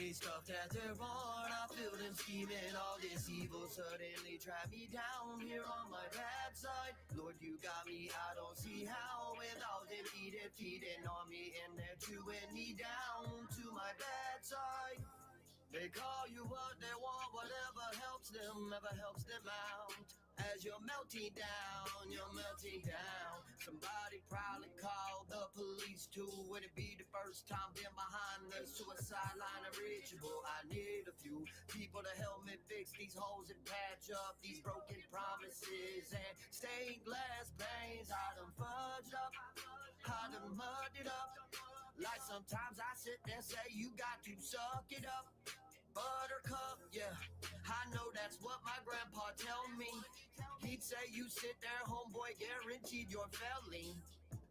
funny stuff that they're on. I feel them scheming, all this evil suddenly trap me down here on my bad side. Lord, you got me, I don't see how. Without them feeding on me, and they're chewing me down to my bad side. They call you what they want, whatever helps them, ever helps them out. As you're melting down, you're melting down. Somebody probably called the police too. Would it be the first time been behind the suicide line of ritual? I need a few people to help me fix these holes and patch up these broken promises and stained glass panes. I done fudged up, I done mudded it up. Like sometimes I sit there and say you got to suck it up. Buttercup, yeah, I know that's what my grandpa tell me. He'd say you sit there, homeboy, guaranteed you're failing.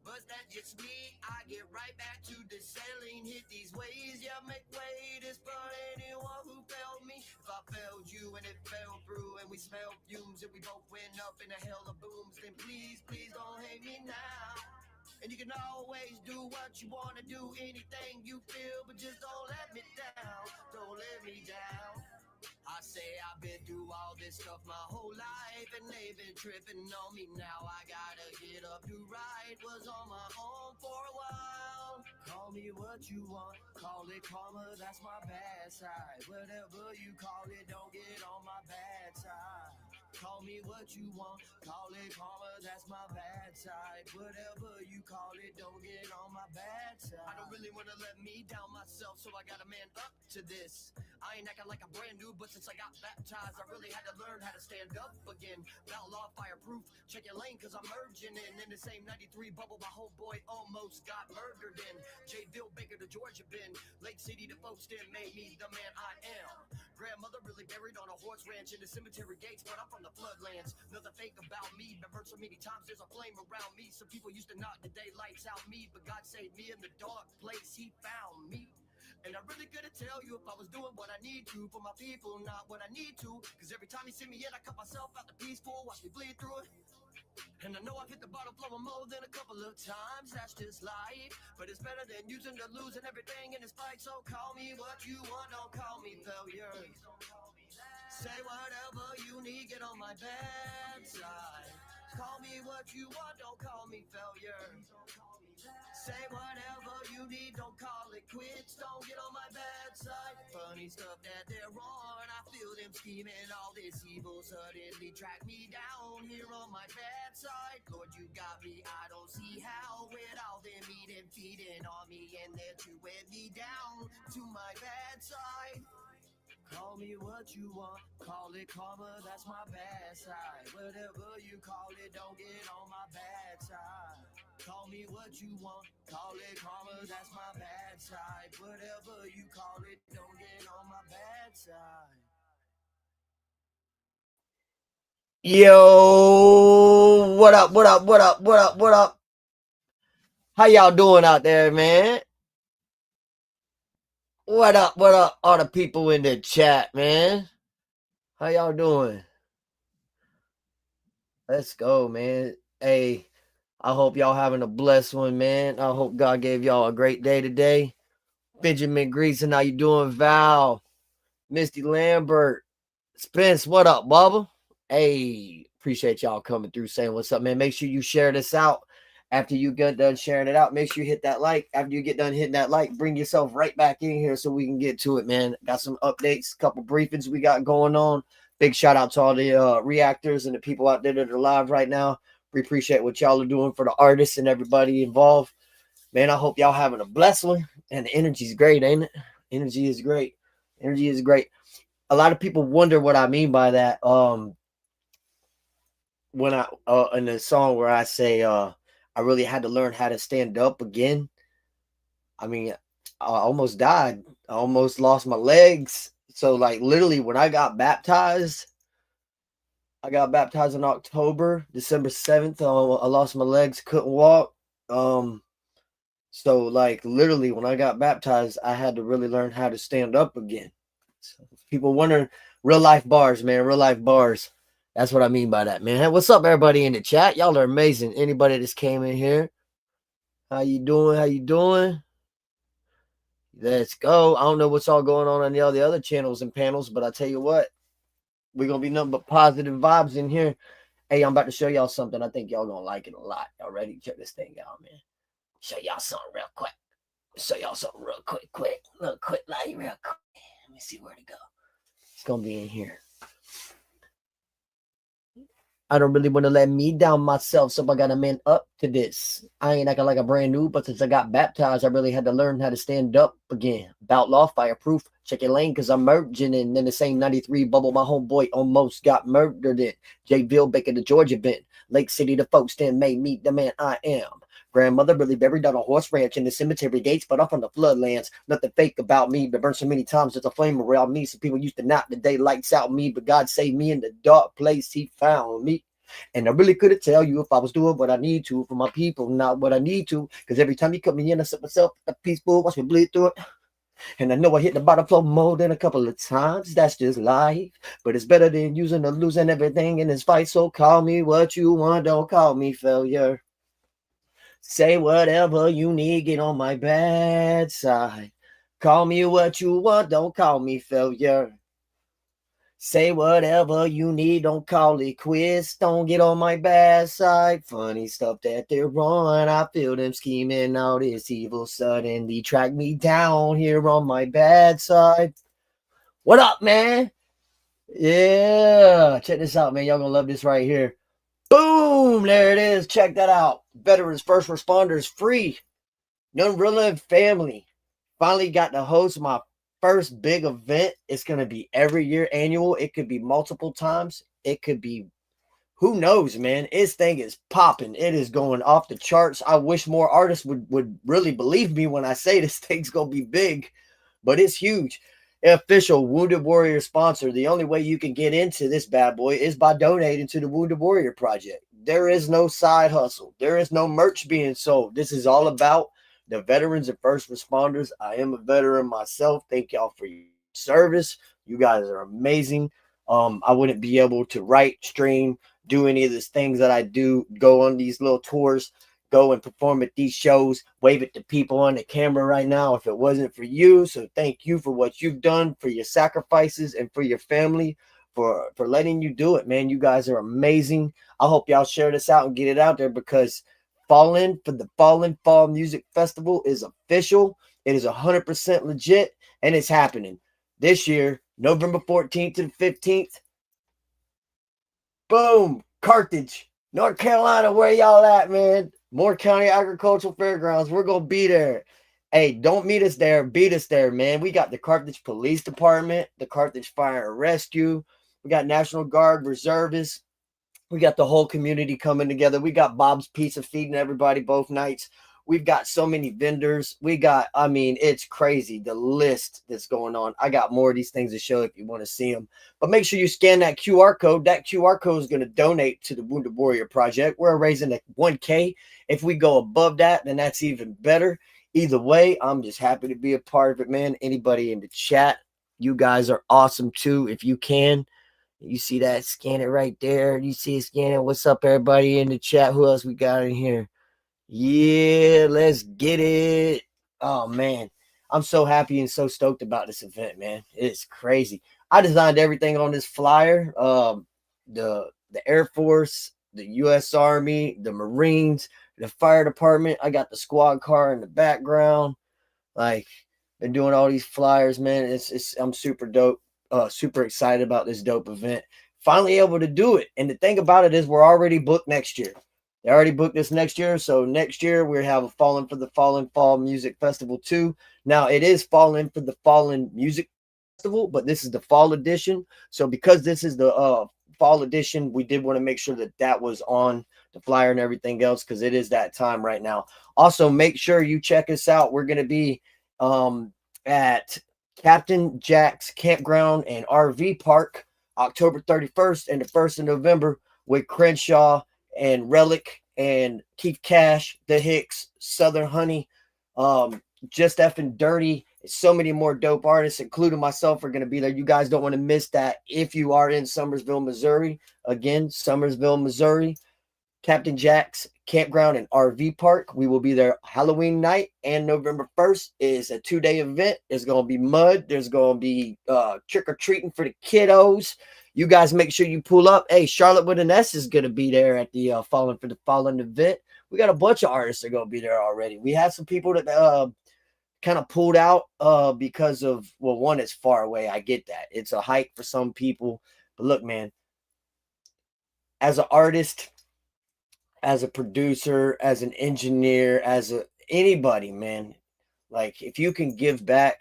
But that's just me, I get right back to the sailing. Hit these waves, yeah, make way. This for anyone who failed me. If I failed you and it fell through and we smelled fumes and we both went up in a hell of booms, then please, please don't hate me now. And you can always do what you want to do, anything you feel, but just don't let me down, don't let me down. I say I've been through all this stuff my whole life, and they've been tripping on me now. I gotta get up to right, was on my own for a while. Call me what you want, call it karma, that's my bad side. Whatever you call it, don't get on my bad side. Call me what you want, call it karma, that's my bad side. Whatever you call it, don't get on my bad side. I don't really want to let me down myself, so I gotta man up to this. I ain't acting like I'm brand new, but since I got baptized, I really had to learn how to stand up again. Outlaw fireproof, check your lane, cause I'm merging in the same 93 bubble my homeboy almost got murdered in. J. Bill Baker to Georgia Ben, Lake City to Folkestone made me the man I am. Grandmother really buried on a horse ranch in the cemetery gates, but I'm from the floodlands. Nothing fake about me, been burned so many times, there's a flame around me. Some people used to knock the daylights out me, but God saved me in the dark place, he found me. And I really couldn't tell you if I was doing what I need to for my people, not what I need to. Cause every time you see me I cut myself out the peaceful, watch me bleed through it. And I know I've hit the bottom floor more than a couple of times, that's just life. But it's better than using to losing everything in this fight. So call me what you want, don't call me failure. Say whatever you need, get on my bad side. Call me what you want, don't call me failure. Say whatever you need, don't call it quits, don't get on my bad side. Funny stuff that they're on, I feel them scheming, all this evil suddenly track me down here on my bad side. Lord, you got me, I don't see how, with all them eating, feeding on me, and they're chewing me down to my bad side. Call me what you want, call it karma, that's my bad side. Whatever you call it, don't get on my bad side. Call me what you want, call it karma, that's my bad side. Whatever you call it, don't get on my bad side. Yo, what up, what up, what up, what up, what up? How y'all doing out there, man? What up, all the people in the chat, man? How y'all doing? Let's go, man. Hey, I hope y'all having a blessed one, man. I hope God gave y'all a great day today. Benjamin Greason, how you doing? Val, Misty Lambert, Spence, what up, Bubba? Hey, appreciate y'all coming through saying what's up, man. Make sure you share this out. After you get done sharing it out, make sure you hit that like. After you get done hitting that like, bring yourself right back in here so we can get to it, man. Got some updates, couple briefings we got going on. Big shout out to all the reactors and the people out there that are live right now. We appreciate what y'all are doing for the artists and everybody involved. Man, I hope y'all having a blessed one. And the energy's great, ain't it? Energy is great. Energy is great. A lot of people wonder what I mean by that. When I in the song where I say I really had to learn how to stand up again. I mean, I almost died. I almost lost my legs. So, like, literally, when I got baptized in October, December 7th. I lost my legs, couldn't walk. So, like, literally, when I got baptized, I had to really learn how to stand up again. So, people wondering, real life bars, man, real life bars. That's what I mean by that, man. Hey, what's up, everybody in the chat? Y'all are amazing. Anybody that's came in here, how you doing? How you doing? Let's go. I don't know what's all going on the other channels and panels, but I tell you what, we're gonna be nothing but positive vibes in here. Hey, I'm about to show y'all something. I think y'all gonna like it a lot. Y'all ready? Check this thing out, man. Show y'all something real quick. Show y'all something real quick. Real quick, like real quick. Let me see where to go. It's gonna be in here. I don't really want to let me down myself, so I gotta man up to this. I ain't acting like a brand new, but since I got baptized, I really had to learn how to stand up again. Bout law, fireproof, check your lane, cause I'm merging in the same 93 bubble my homeboy almost got murdered in. J.Ville Baker, the Georgia bent. Lake City, the folks then made me the man I am. Grandmother really buried on a horse ranch in the cemetery gates, but off on the floodlands. Nothing fake about me, but burned so many times there's a flame around me. So people used to knock the daylights out me, but God saved me in the dark place. He found me. And I really couldn't tell you if I was doing what I need to for my people, not what I need to. Because every time you cut me in, I set myself a peaceful, watch me bleed through it. And I know I hit the bottom floor more than a couple of times. That's just life. But it's better than using or losing everything in this fight. So call me what you want, don't call me failure. Say whatever you need, get on my bad side. Call me what you want, don't call me failure. Say whatever you need, don't call it quits. Don't get on my bad side. Funny stuff that they're on. I feel them scheming, all this evil suddenly track me down here on my bad side. What up, man? Yeah, check this out, man. Y'all gonna love this right here. Boom, there it is. Check that out. Veterans, first responders, free. NoneRealA family. Finally got to host my first big event. It's going to be every year annual. It could be multiple times. It could be, who knows, man. This thing is popping. It is going off the charts. I wish more artists would really believe me when I say this thing's going to be big, but it's huge. Official Wounded Warrior sponsor. The only way you can get into this bad boy is by donating to the Wounded Warrior Project. There is no side hustle. There is no merch being sold. This is all about the veterans and first responders. I am a veteran myself. Thank y'all for your service. You guys are amazing. I wouldn't be able to write, stream, do any of these things that I do, go on these little tours, go and perform at these shows, wave at the people on the camera right now if it wasn't for you. So thank you for what you've done, for your sacrifices, and for your family, for letting you do it, man. You guys are amazing. I hope y'all share this out and get it out there, because Fallen for the Fallen Fall Music Festival is official. It is 100% legit, and it's happening this year, November 14th to the 15th. Boom, Carthage, North Carolina. Where y'all at, man? Moore County Agricultural Fairgrounds. We're going to be there. Hey, don't meet us there. Beat us there, man. We got the Carthage Police Department, the Carthage Fire and Rescue. We got National Guard reservists. We got the whole community coming together. We got Bob's Pizza feeding everybody both nights. We've got so many vendors. We got, I mean, it's crazy, the list that's going on. I got more of these things to show if you want to see them. But make sure you scan that QR code. That QR code is going to donate to the Wounded Warrior Project. We're raising a 1K. If we go above that, then that's even better. Either way, I'm just happy to be a part of it, man. Anybody in the chat, you guys are awesome too. If you can, you see that, scan it right there. You see it, scan it. What's up, everybody in the chat? Who else we got in here? Yeah, let's get it. Oh, man. I'm so happy and so stoked about this event, man. It's crazy. I designed everything on this flyer. The Air Force, the U.S. Army, the Marines, the fire department. I got the squad car in the background. Like, been doing all these flyers, man. I'm super dope. Super excited about this dope event. Finally able to do it. And the thing about it is we're already booked next year. They already booked this next year. So next year we have a Fallen for the Fallen Fall Music Festival 2. Now it is Fallen for the Fallen Music Festival, but this is the fall edition. So because this is the fall edition, we did want to make sure that that was on the flyer and everything else, because it is that time right now. Also, make sure you check us out. We're going to be at Captain Jack's Campground and RV Park, October 31st and the 1st of November, with Crenshaw and Relic and Keith Cash, The Hicks, Southern Honey, Just Effing Dirty. So many more dope artists, including myself, are going to be there. You guys don't want to miss that if you are in Summersville, Missouri. Again, Summersville, Missouri. Captain Jack's Campground and RV Park. We will be there Halloween night and November 1st is a 2-day event. There's going to be mud. There's going to be trick-or-treating for the kiddos. You guys make sure you pull up. Hey, Charlotte with an S is going to be there at the Fallen for the Fallen event. We got a bunch of artists that are going to be there already. We had some people that kind of pulled out because of, well, one, it's far away. I get that. It's a hike for some people. But look, man, as an artist, as a producer, as an engineer, as anybody, man, like if you can give back,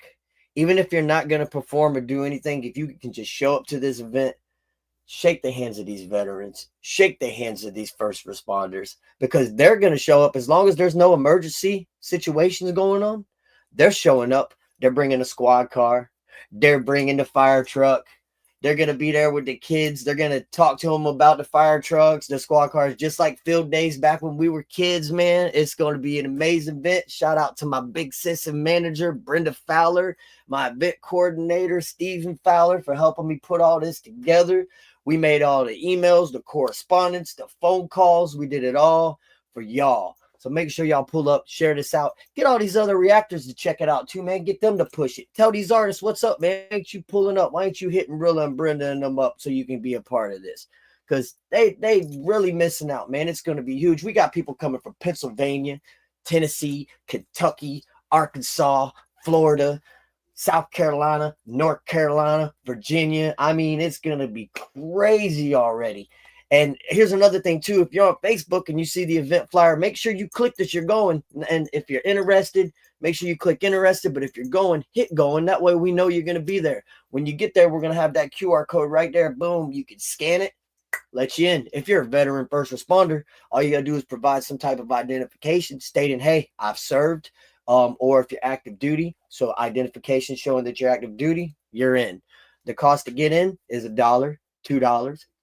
even if you're not going to perform or do anything, if you can just show up to this event, shake the hands of these veterans, shake the hands of these first responders, because they're going to show up as long as there's no emergency situations going on. They're showing up. They're bringing a squad car. They're bringing the fire truck. They're going to be there with the kids. They're going to talk to them about the fire trucks, the squad cars, just like field days back when we were kids, man. It's going to be an amazing event. Shout out to my BiGSis and manager, Brenda Fowler, my event coordinator, Stephen Fowler, for helping me put all this together. We made all the emails, the correspondence, the phone calls. We did it all for y'all. So make sure y'all pull up, share this out. Get all these other reactors to check it out too, man. Get them to push it. Tell these artists, what's up, man? Why ain't you pulling up? Why ain't you hitting Rilla and Brenda and them up so you can be a part of this? Because they really missing out, man. It's going to be huge. We got people coming from Pennsylvania, Tennessee, Kentucky, Arkansas, Florida, South Carolina, North Carolina, Virginia. I mean, it's going to be crazy already. And here's another thing, too. If you're on Facebook and you see the event flyer, make sure you click that you're going. And if you're interested, make sure you click interested. But if you're going, hit going. That way we know you're going to be there. When you get there, we're going to have that QR code right there. Boom. You can scan it, let you in. If you're a veteran first responder, all you got to do is provide some type of identification stating, hey, I've served. Or if you're active duty, so identification showing that you're active duty, you're in. The cost to get in is $1, $2,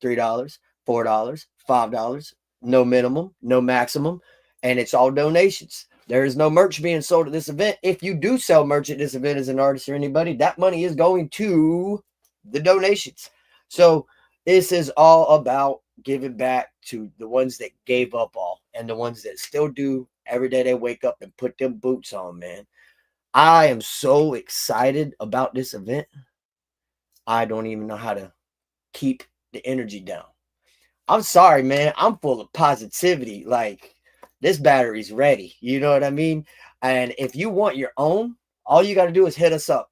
$3, $4, $5, no minimum, no maximum, and it's all donations. There is no merch being sold at this event. If you do sell merch at this event as an artist or anybody, that money is going to the donations. So this is all about giving back to the ones that gave up all and the ones that still do. Every day they wake up and put them boots on, man. I am so excited about this event. I don't even know how to keep the energy down. I'm sorry, man. I'm full of positivity. Like, this battery's ready. You know what I mean? And if you want your own, all you got to do is hit us up.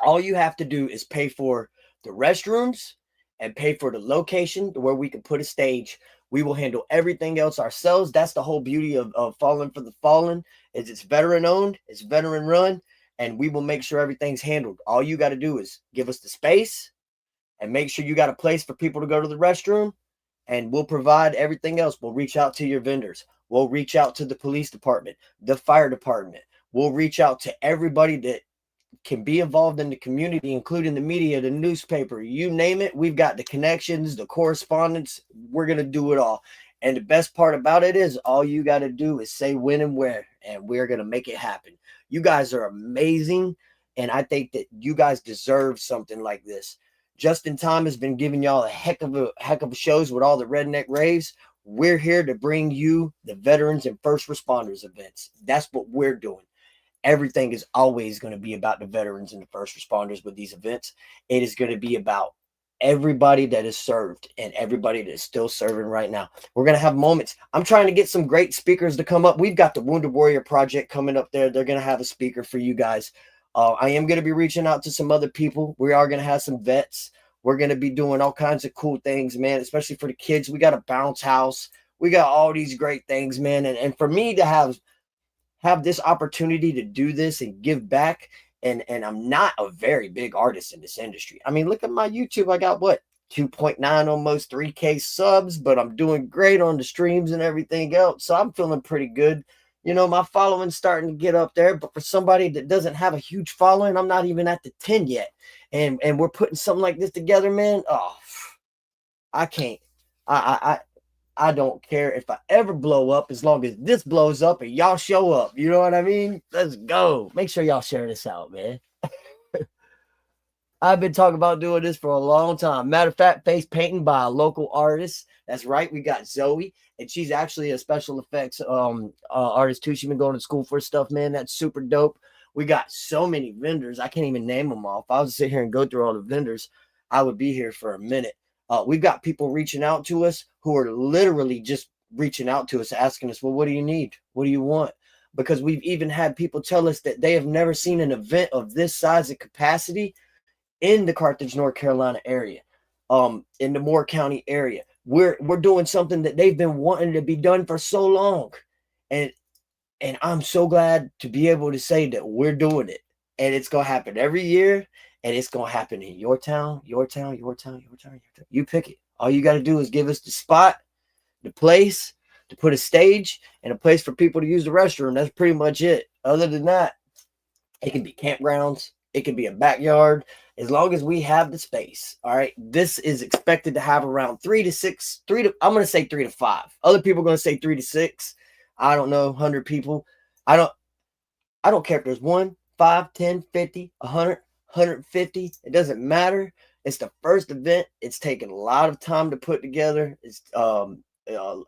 All you have to do is pay for the restrooms and pay for the location where we can put a stage. We will handle everything else ourselves. That's the whole beauty of Fallen for the Fallen, is it's veteran owned, it's veteran run, and we will make sure everything's handled. All you got to do is give us the space and make sure you got a place for people to go to the restroom, and we'll provide everything else. We'll reach out to your vendors. We'll reach out to the police department, the fire department. We'll reach out to everybody that can be involved in the community, including the media, the newspaper, you name it. We've got the connections, the correspondence. We're going to do it all. And the best part about it is all you got to do is say when and where, and we're going to make it happen. You guys are amazing. And I think that you guys deserve something like this. Just in Time has been giving y'all a heck of a shows with all the redneck raves. We're here to bring you the veterans and first responders events. That's what we're doing. Everything is always going to be about the veterans and the first responders with these events. It is going to be about everybody that has served and everybody that is still serving right now. We're going to have moments. I'm trying to get some great speakers to come up. We've got the Wounded Warrior Project coming up there. They're going to have a speaker for you guys. I am going to be reaching out to some other people. We are going to have some vets. We're going to be doing all kinds of cool things, man, especially for the kids. We got a bounce house. We got all these great things, man. And for me to have this opportunity to do this and give back, and I'm not a very big artist in this industry. I mean, look at my YouTube. I got what, 2.9, almost 3K subs, but I'm doing great on the streams and everything else. So I'm feeling pretty good. You know, my following's starting to get up there, but for somebody that doesn't have a huge following, I'm not even at the 10 yet. And we're putting something like this together, man. Oh, I can't. I don't care if I ever blow up, as long as this blows up and y'all show up. You know what I mean? Let's go. Make sure y'all share this out, man. I've been talking about doing this for a long time. Matter of fact, face painting by a local artist. That's right. We got Zoe and she's actually a special effects artist too. She's been going to school for stuff, man. That's super dope. We got so many vendors. I can't even name them all. If I was to sit here and go through all the vendors, I would be here for a minute. We've got people reaching out to us who are literally just reaching out to us, asking us, well, what do you need? What do you want? Because we've even had people tell us that they have never seen an event of this size and capacity in the Carthage, North Carolina area, in the Moore County area. We're doing something that they've been wanting to be done for so long. And I'm so glad to be able to say that we're doing it. And it's going to happen every year. And it's going to happen in your town, your town, your town, your town, your town. You pick it. All you got to do is give us the spot, the place, to put a stage, and a place for people to use the restroom. That's pretty much it. Other than that, it can be campgrounds. It can be a backyard. As long as we have the space. All right. This is expected to have around 3 to 6, I'm going to say 3 to 5. Other people are going to say 3 to 6. I don't know, 100 people. I don't care if there's 1, 5, 10, 50, 100, 150. It doesn't matter. It's the first event. It's taken a lot of time to put together. It's a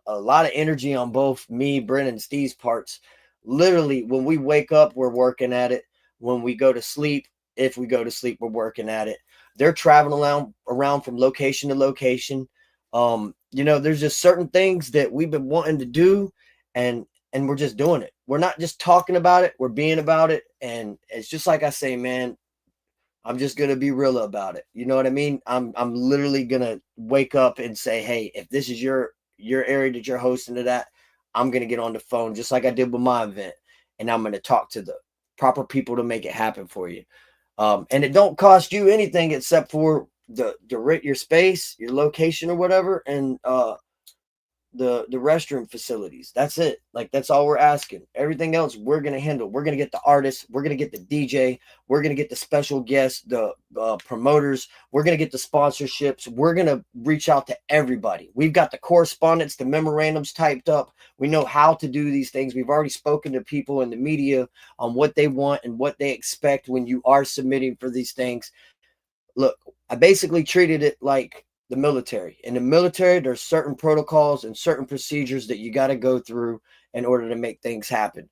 lot of energy on both me, Brenda, and Steve's parts. Literally, when we wake up, we're working at it. When we go to sleep, if we go to sleep, we're working at it. They're traveling around from location to location. There's just certain things that we've been wanting to do, and we're just doing it. We're not just talking about it, we're being about it. And it's just like I say, man, I'm just gonna be real about it. You know what I mean? I'm literally gonna wake up and say, hey, if this is your area that you're hosting to that, I'm gonna get on the phone just like I did with my event, and I'm gonna talk to the proper people to make it happen for you. And it don't cost you anything except for the rent your space, your location or whatever, and the restroom facilities. That's it. Like, that's all we're asking. Everything else we're gonna handle. We're gonna get the artists, we're gonna get the DJ, we're gonna get the special guests, the promoters, we're gonna get the sponsorships, we're gonna reach out to everybody. We've got the correspondence, the memorandums typed up. We know how to do these things. We've already spoken to people in the media on what they want and what they expect when you are submitting for these things. Look, I basically treated it like the military. In the military, there's certain protocols and certain procedures that you got to go through in order to make things happen.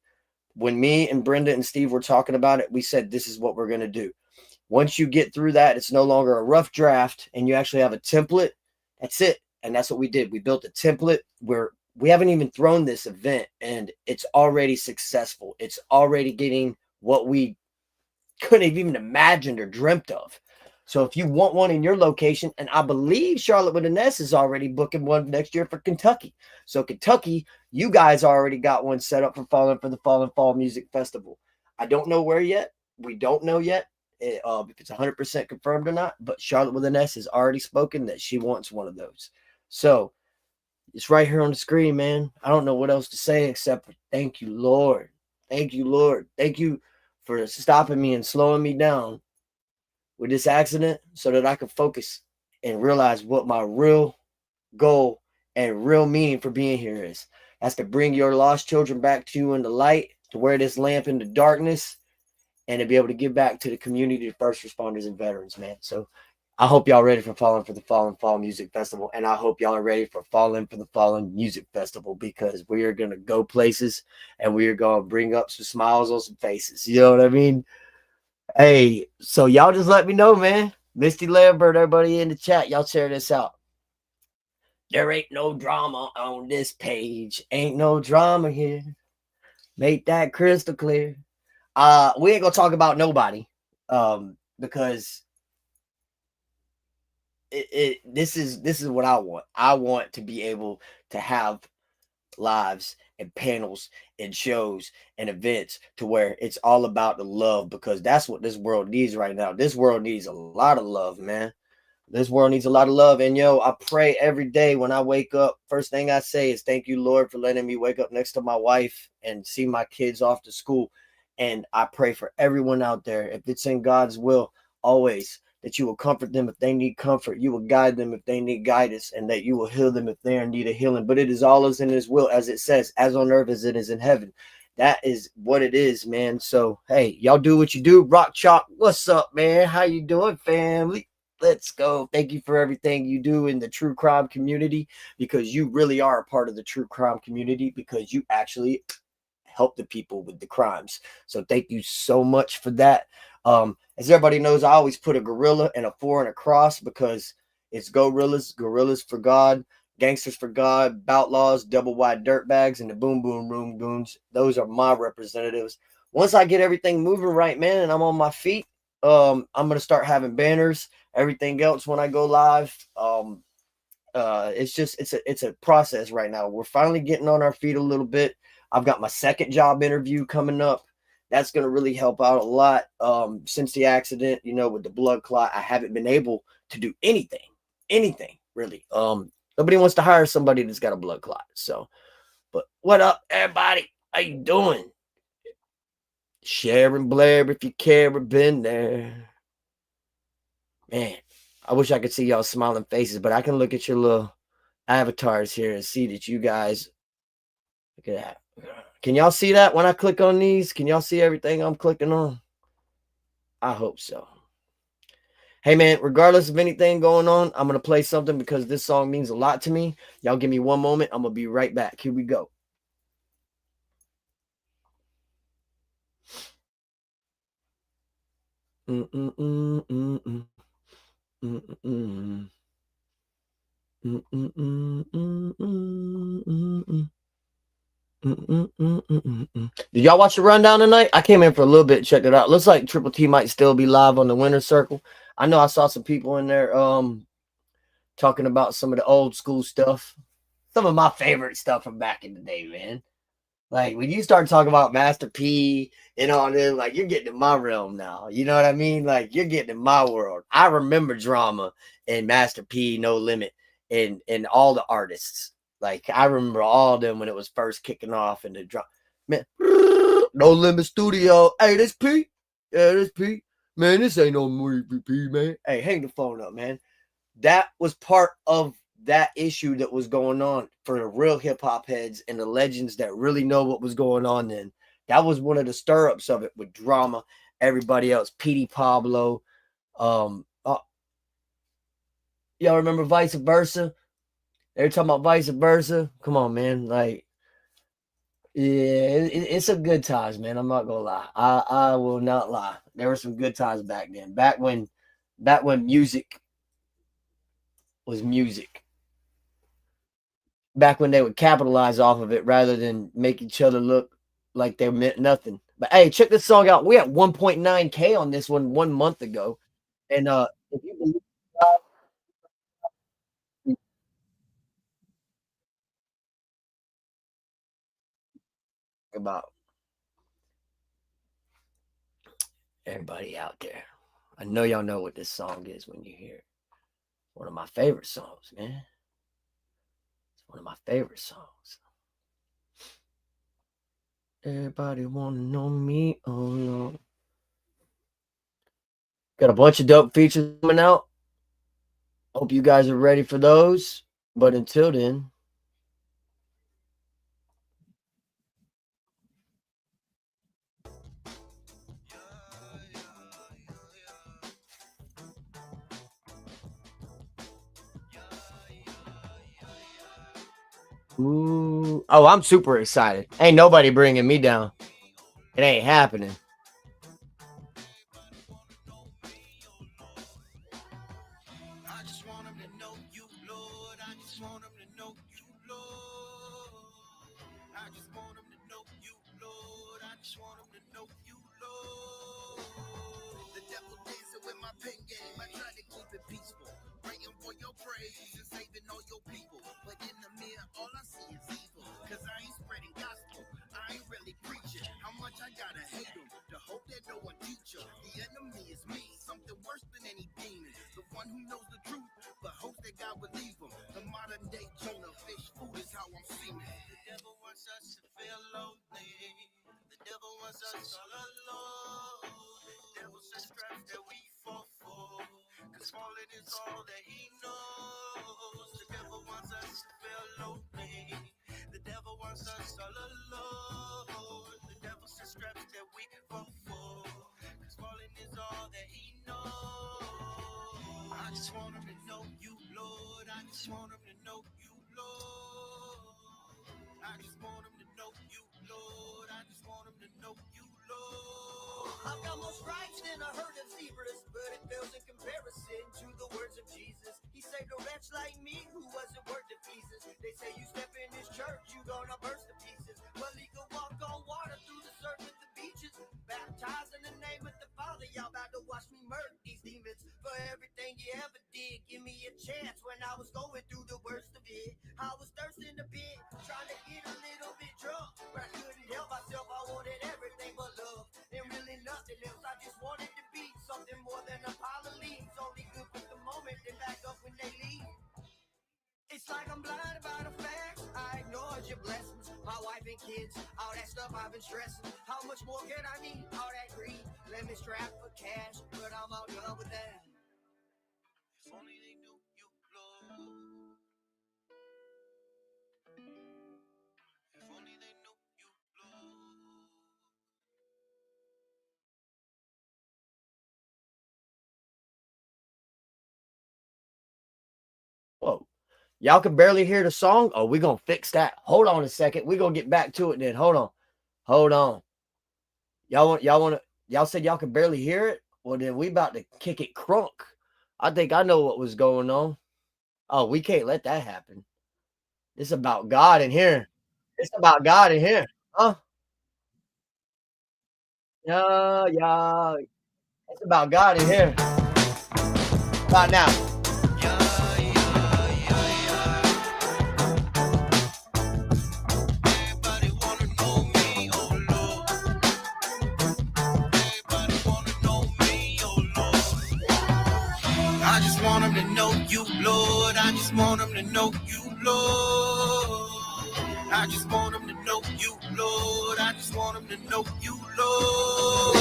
When me and Brenda and Steve were talking about it, we said, this is what we're going to do. Once you get through that, it's no longer a rough draft and you actually have a template. That's it. And that's what we did. We built a template where we haven't even thrown this event and it's already successful. It's already getting what we couldn't have even imagined or dreamt of. So if you want one in your location, and I believe Charlotte with an S is already booking one next year for Kentucky. So Kentucky, you guys already got one set up for the Fall Music Festival. I don't know where yet. We don't know yet if it's 100% confirmed or not. But Charlotte with an S has already spoken that she wants one of those. So it's right here on the screen, man. I don't know what else to say except thank you, Lord. Thank you, Lord. Thank you for stopping me and slowing me down with this accident so that I could focus and realize what my real goal and real meaning for being here is. That's to bring your lost children back to you in the light, to wear this lamp in the darkness, and to be able to give back to the community, first responders and veterans, man. So I hope y'all ready for the Fall Music Festival, and I hope y'all are ready for the Fallen Music Festival, because we are going to go places and we are going to bring up some smiles on some faces. You know what I mean? Hey, so y'all just let me know, man. Misty Lambert, everybody in the chat, y'all share this out. There ain't no drama on this page. Ain't no drama here. Make that crystal clear. We ain't gonna talk about nobody, because this is what I want. I want to be able to have lives and panels and shows and events to where it's all about the love, because that's what this world needs right now. This world needs a lot of love, man. This world needs a lot of love. And I pray every day when I wake up. First thing I say is thank you, Lord, for letting me wake up next to my wife and see my kids off to school. And I pray for everyone out there, if it's in God's will, always, that you will comfort them if they need comfort. You will guide them if they need guidance, and that you will heal them if they are in need of healing. But it is all in his will, as it says, as on earth as it is in heaven. That is what it is, man. So, hey, y'all do what you do. Rock Chalk, what's up, man? How you doing, family? Let's go. Thank you for everything you do in the true crime community, because you really are a part of the true crime community, because you actually help the people with the crimes. So thank you so much for that. As everybody knows, I always put a gorilla and a 4 and a cross, because it's gorillas, gorillas for God, gangsters for God, outlaws, double wide dirtbags, and the boom boom room goons. Those are my representatives. Once I get everything moving right, man, and I'm on my feet, I'm gonna start having banners, everything else when I go live. It's a process right now. We're finally getting on our feet a little bit. I've got my second job interview coming up. That's going to really help out a lot. Since the accident, with the blood clot, I haven't been able to do anything really. Nobody wants to hire somebody that's got a blood clot. So, but what up, everybody? How you doing? Share and blare if you care. Been there, man. I wish I could see y'all smiling faces, but I can look at your little avatars here and see that you guys, look at that. Can y'all see that when I click on these? Can y'all see everything I'm clicking on? I hope so. Hey man, regardless of anything going on, I'm gonna play something because this song means a lot to me. Y'all give me one moment. I'm gonna be right back. Here we go. Did y'all watch the rundown tonight? I came in for a little bit, checked it out. Looks like Triple T might still be live on the Winner's Circle. I know I saw some people in there talking about some of the old school stuff. Some of my favorite stuff from back in the day, man. Like when you start talking about Master P and all this, like you're getting in my realm now. You know what I mean? Like you're getting in my world. I remember Drama and Master P, No Limit, and all the artists. Like I remember all of them when it was first kicking off and the drum. Man, No Limit Studio. Hey, this P. Yeah, this P. Man, this ain't no movie P, man. Hey, hang the phone up, man. That was part of that issue that was going on for the real hip hop heads and the legends that really know what was going on then. That was one of the stirrups of it with Drama, everybody else, Petey Pablo. Y'all remember Vice Versa? They were talking about Vice Versa. Come on, man. Like, yeah, it's a good times, man. I'm not gonna lie. I will not lie. There were some good times back then. Back when music was music. Back when they would capitalize off of it rather than make each other look like they meant nothing. But hey, check this song out. We had 1.9K on this one month ago. And if you believe about everybody out there, I know y'all know what this song is when you hear it. One of my favorite songs, man. It's one of my favorite songs. Everybody wanna know me, oh no. Got a bunch of dope features coming out. Hope you guys are ready for those. But until then, ooh. Oh, I'm super excited. Ain't nobody bringing me down. It ain't happening. I just want them to know you, Lord. I just want them to know you, Lord. I just want them to know you, Lord. I just want them to know you, Lord. The devil dancing with my pen game. I try to keep it peaceful. Praying for your praise and saving all your people. But in the mirror, all I see is evil. Cause I ain't spreading gospel. I ain't really preaching. How much I gotta hate them to hope that no one teach them. The enemy is me, something worse than any demon. The one who knows the truth, but hopes that God will leave him. The modern day Jonah fish food is how I'm seeing. The devil wants us to feel lonely. The devil wants us all alone. The devil says traps that we fall for. Cause falling is all that he knows. The devil wants us to feel lonely. The devil wants us all alone. The devil says traps that we fall for. Cause falling is all that he knows. I just want them to know you, Lord. I just want them to know you, Lord. I just want them to know you, Lord. I just want them to know you, Lord. I've got more stripes than a herd of zebras, but it fails in comparison to the words of Jesus. He saved a wretch like me who wasn't worth the pieces. They say you step in this church, you gonna burst to pieces. Well, he could walk on water through the surf at the beaches. Baptized in the name of the Father, y'all about to watch me murder these demons. For everything you ever did, give me a chance when I was going through the worst of it. I was thirsting a bit, trying to get a little bit drunk, but I couldn't help myself. I wanted everything but love, and really nothing else. I just wanted to be something more than a pile of leaves, only good for the moment, then back up when they leave. It's like I'm blind by the facts. I ignored your blessings, my wife and kids, all that stuff I've been stressing. How much more can I need? All that greed, let me strap for cash, but I'm all done with that. If only they knew you, Lord. If only they knew you, Lord. Whoa. Y'all can barely hear the song. Oh, we're going to fix that. Hold on a second. We're going to get back to it then. Hold on. Hold on. Y'all said y'all can barely hear it? Well, then we about to kick it crunk. I think I know what was going on. Oh, we can't let that happen. It's about God in here. It's about God in here. Huh? Yeah, yeah. It's about God in here. Right now. Yeah, yeah, yeah, yeah. Everybody wanna know me, oh Lord. Everybody wanna know me, oh Lord. I just want them to know you, Lord. I just want them to know you, Lord. I just want them to know you, Lord. I just want them to know you, Lord.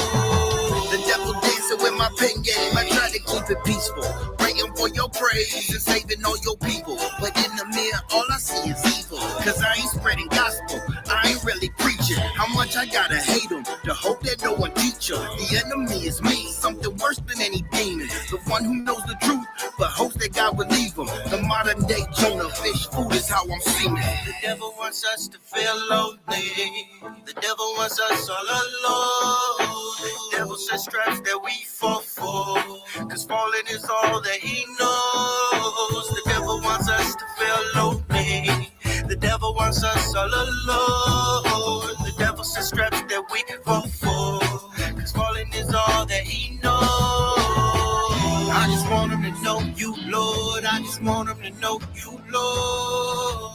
The devil dancing with my pen game. I try to keep it peaceful, praying for your praise and saving all your people. But in the mirror, all I see is evil. Cause I ain't spreading gospel, I ain't really preaching. How much I gotta hate them to hope that no one teach them. The enemy is me, something worse than any demon. The one who knows the truth, but hopes that God will leave them. The modern day Jonah, fish food is how I'm seeing. The devil wants us to feel lonely. The devil wants us all alone. The devil says stripes that we fall for, cause falling is all that he knows. The devil wants us to feel lonely. The devil wants us all alone. The devil says straps that we fall for, cause falling is all that he knows. I just want him to know you, Lord. I just want him to know you, Lord.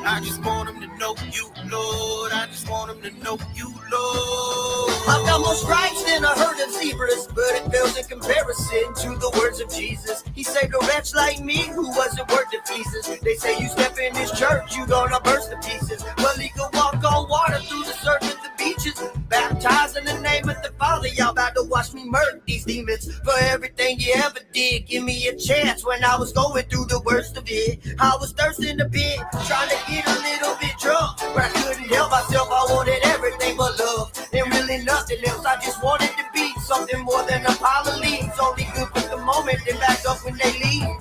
I just want him to know you, Lord. I just want him to know you, Lord. I've got more stripes than a herd of zebras, but it fails in comparison to the words of Jesus. He saved a wretch like me who wasn't worth the pieces. They say you step in this church, you gonna burst to pieces. Well, he could walk on water through the surf at the beaches. Baptized in the name of the Father, y'all about to watch me murder these demons. For everything you ever did, give me a chance when I was going through the worst of it. I was thirsting a bit, trying to get a little bit drunk, but I couldn't help myself. I wanted everything but love, and really nothing else. I just wanted to be something more than a pile of leaves, only good for the moment, then back up when they leave.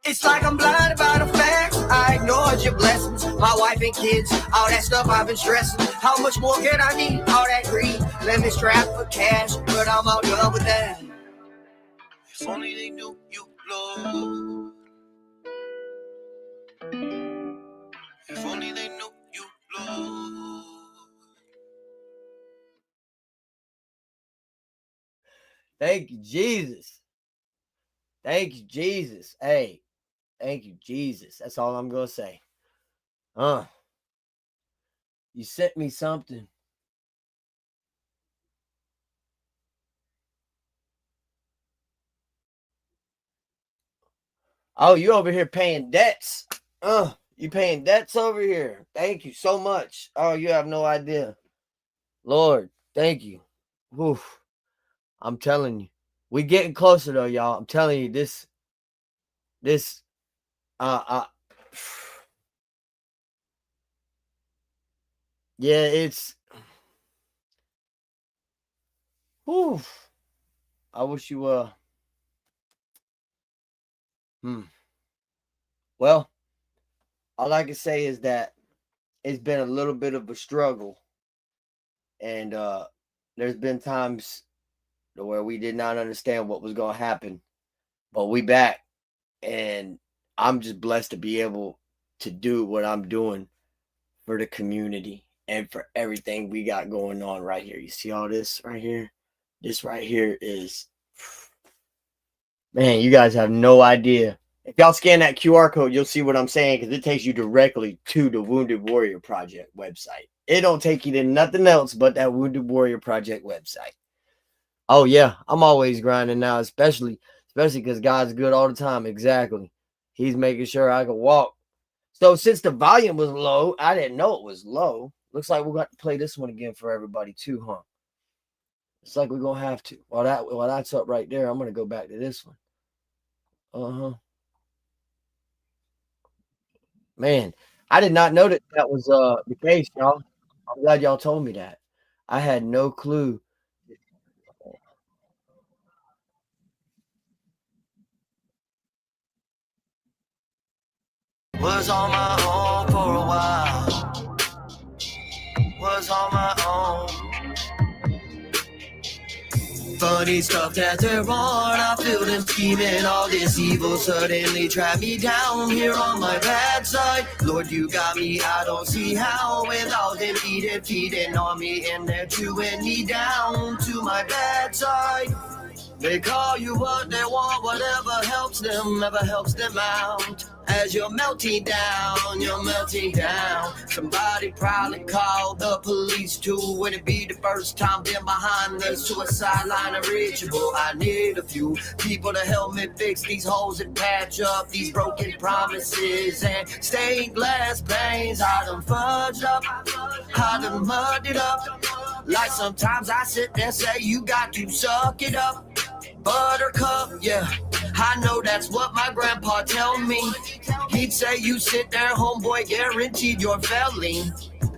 It's like I'm blinded by the facts. I ignored your blessings, my wife and kids, all that stuff I've been stressing. How much more can I need? All that greed, let me strap for cash, but I'm all done with that. If only they knew you, Lord. If only they knew you, Lord. Thank you, Jesus. Thank you, Jesus. Hey, thank you, Jesus. That's all I'm going to say. You sent me something. Oh, you over here paying debts. You paying debts over here. Thank you so much. Oh, you have no idea. Lord, thank you. Oof. I'm telling you. We getting closer though, y'all. I'm telling you, this yeah, it's oof. I wish you Well, all I can say is that it's been a little bit of a struggle, and there's been times where we did not understand what was going to happen, but we back, and I'm just blessed to be able to do what I'm doing for the community and for everything we got going on right here. You see all this right here? This right here is, man, you guys have no idea. If y'all scan that QR code, you'll see what I'm saying, because it takes you directly to the Wounded Warrior Project website. It don't take you to nothing else but that Wounded Warrior Project website. Oh yeah, I'm always grinding now, especially because God's good all the time. Exactly. He's making sure I can walk. So since the volume was low, I didn't know it was low. Looks like we're going to play this one again for everybody too, huh? It's like we're going to have to. While that's up right there, I'm going to go back to this one. Uh-huh. Man, I did not know that was the case, y'all. I'm glad y'all told me that. I had no clue. Was on my own for a while. Was on my own. Funny stuff that they're on. I feel them scheming. All this evil suddenly trapped me down here on my bad side. Lord, you got me. I don't see how without them feeding on me, and they're chewing me down to my bad side. They call you what they want, whatever helps them, ever helps them out. As you're melting down, you're melting down. Somebody probably called the police too. Would it be the first time been behind the suicide line unreachable? I need a few people to help me fix these holes and patch up these broken promises and stained glass panes. I done fudged up, I done mudded up. Like sometimes I sit there and say you got to suck it up. Buttercup, yeah, I know that's what my grandpa tell me. He'd say you sit there, homeboy, guaranteed you're failing.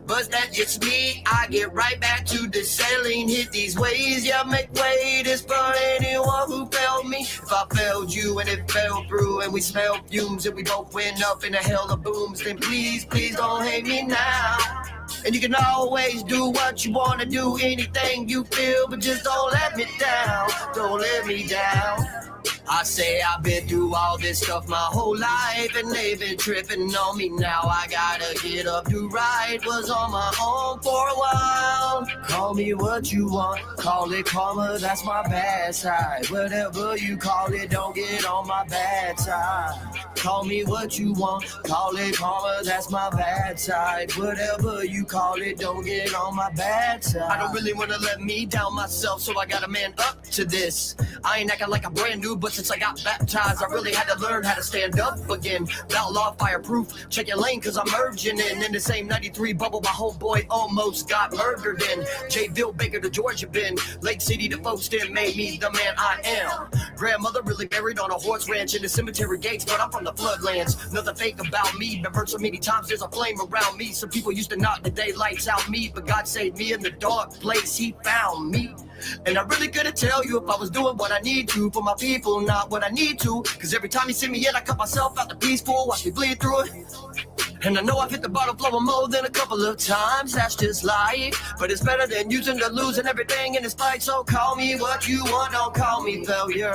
But that's just me, I get right back to the sailing. Hit these ways, yeah, make way. This for anyone who failed me. If I failed you and it fell through and we smelled fumes and we both went up in a hell of booms, then please, please don't hate me now. And you can always do what you want to do, anything you feel, but just don't let me down, don't let me down. I say I've been through all this stuff my whole life, and they've been tripping on me now. I gotta get up, do right, was on my own for a while. Call me what you want, call it karma, that's my bad side. Whatever you call it, don't get on my bad side. Call me what you want, call it karma, that's my bad side. Whatever you call it, don't get on my bad side. I don't really wanna let me down myself, so I gotta man up to this. I ain't acting like I'm brand new, but since I got baptized, I really had to learn how to stand up again. Outlaw fireproof, check your lane, cause I'm merging in the same 93 bubble my homeboy almost got murdered in. Jayville, Baker to Georgia been, Lake City to Folkestone made me the man I am. Grandmother really buried on a horse ranch in the cemetery gates, but I'm from the floodlands. Nothing fake about me, been burned so many times there's a flame around me. Some people used to knock the daylights out me, but God saved me in the dark place, he found me. And I really couldn't tell you if I was doing what I need to for my people, not what I need to. Cause every time you see me in, I cut myself out the peaceful, watch me bleed through it. And I know I've hit the bottom floor more than a couple of times, that's just life. But it's better than using to losing everything in this fight. So call me what you want, don't call me failure.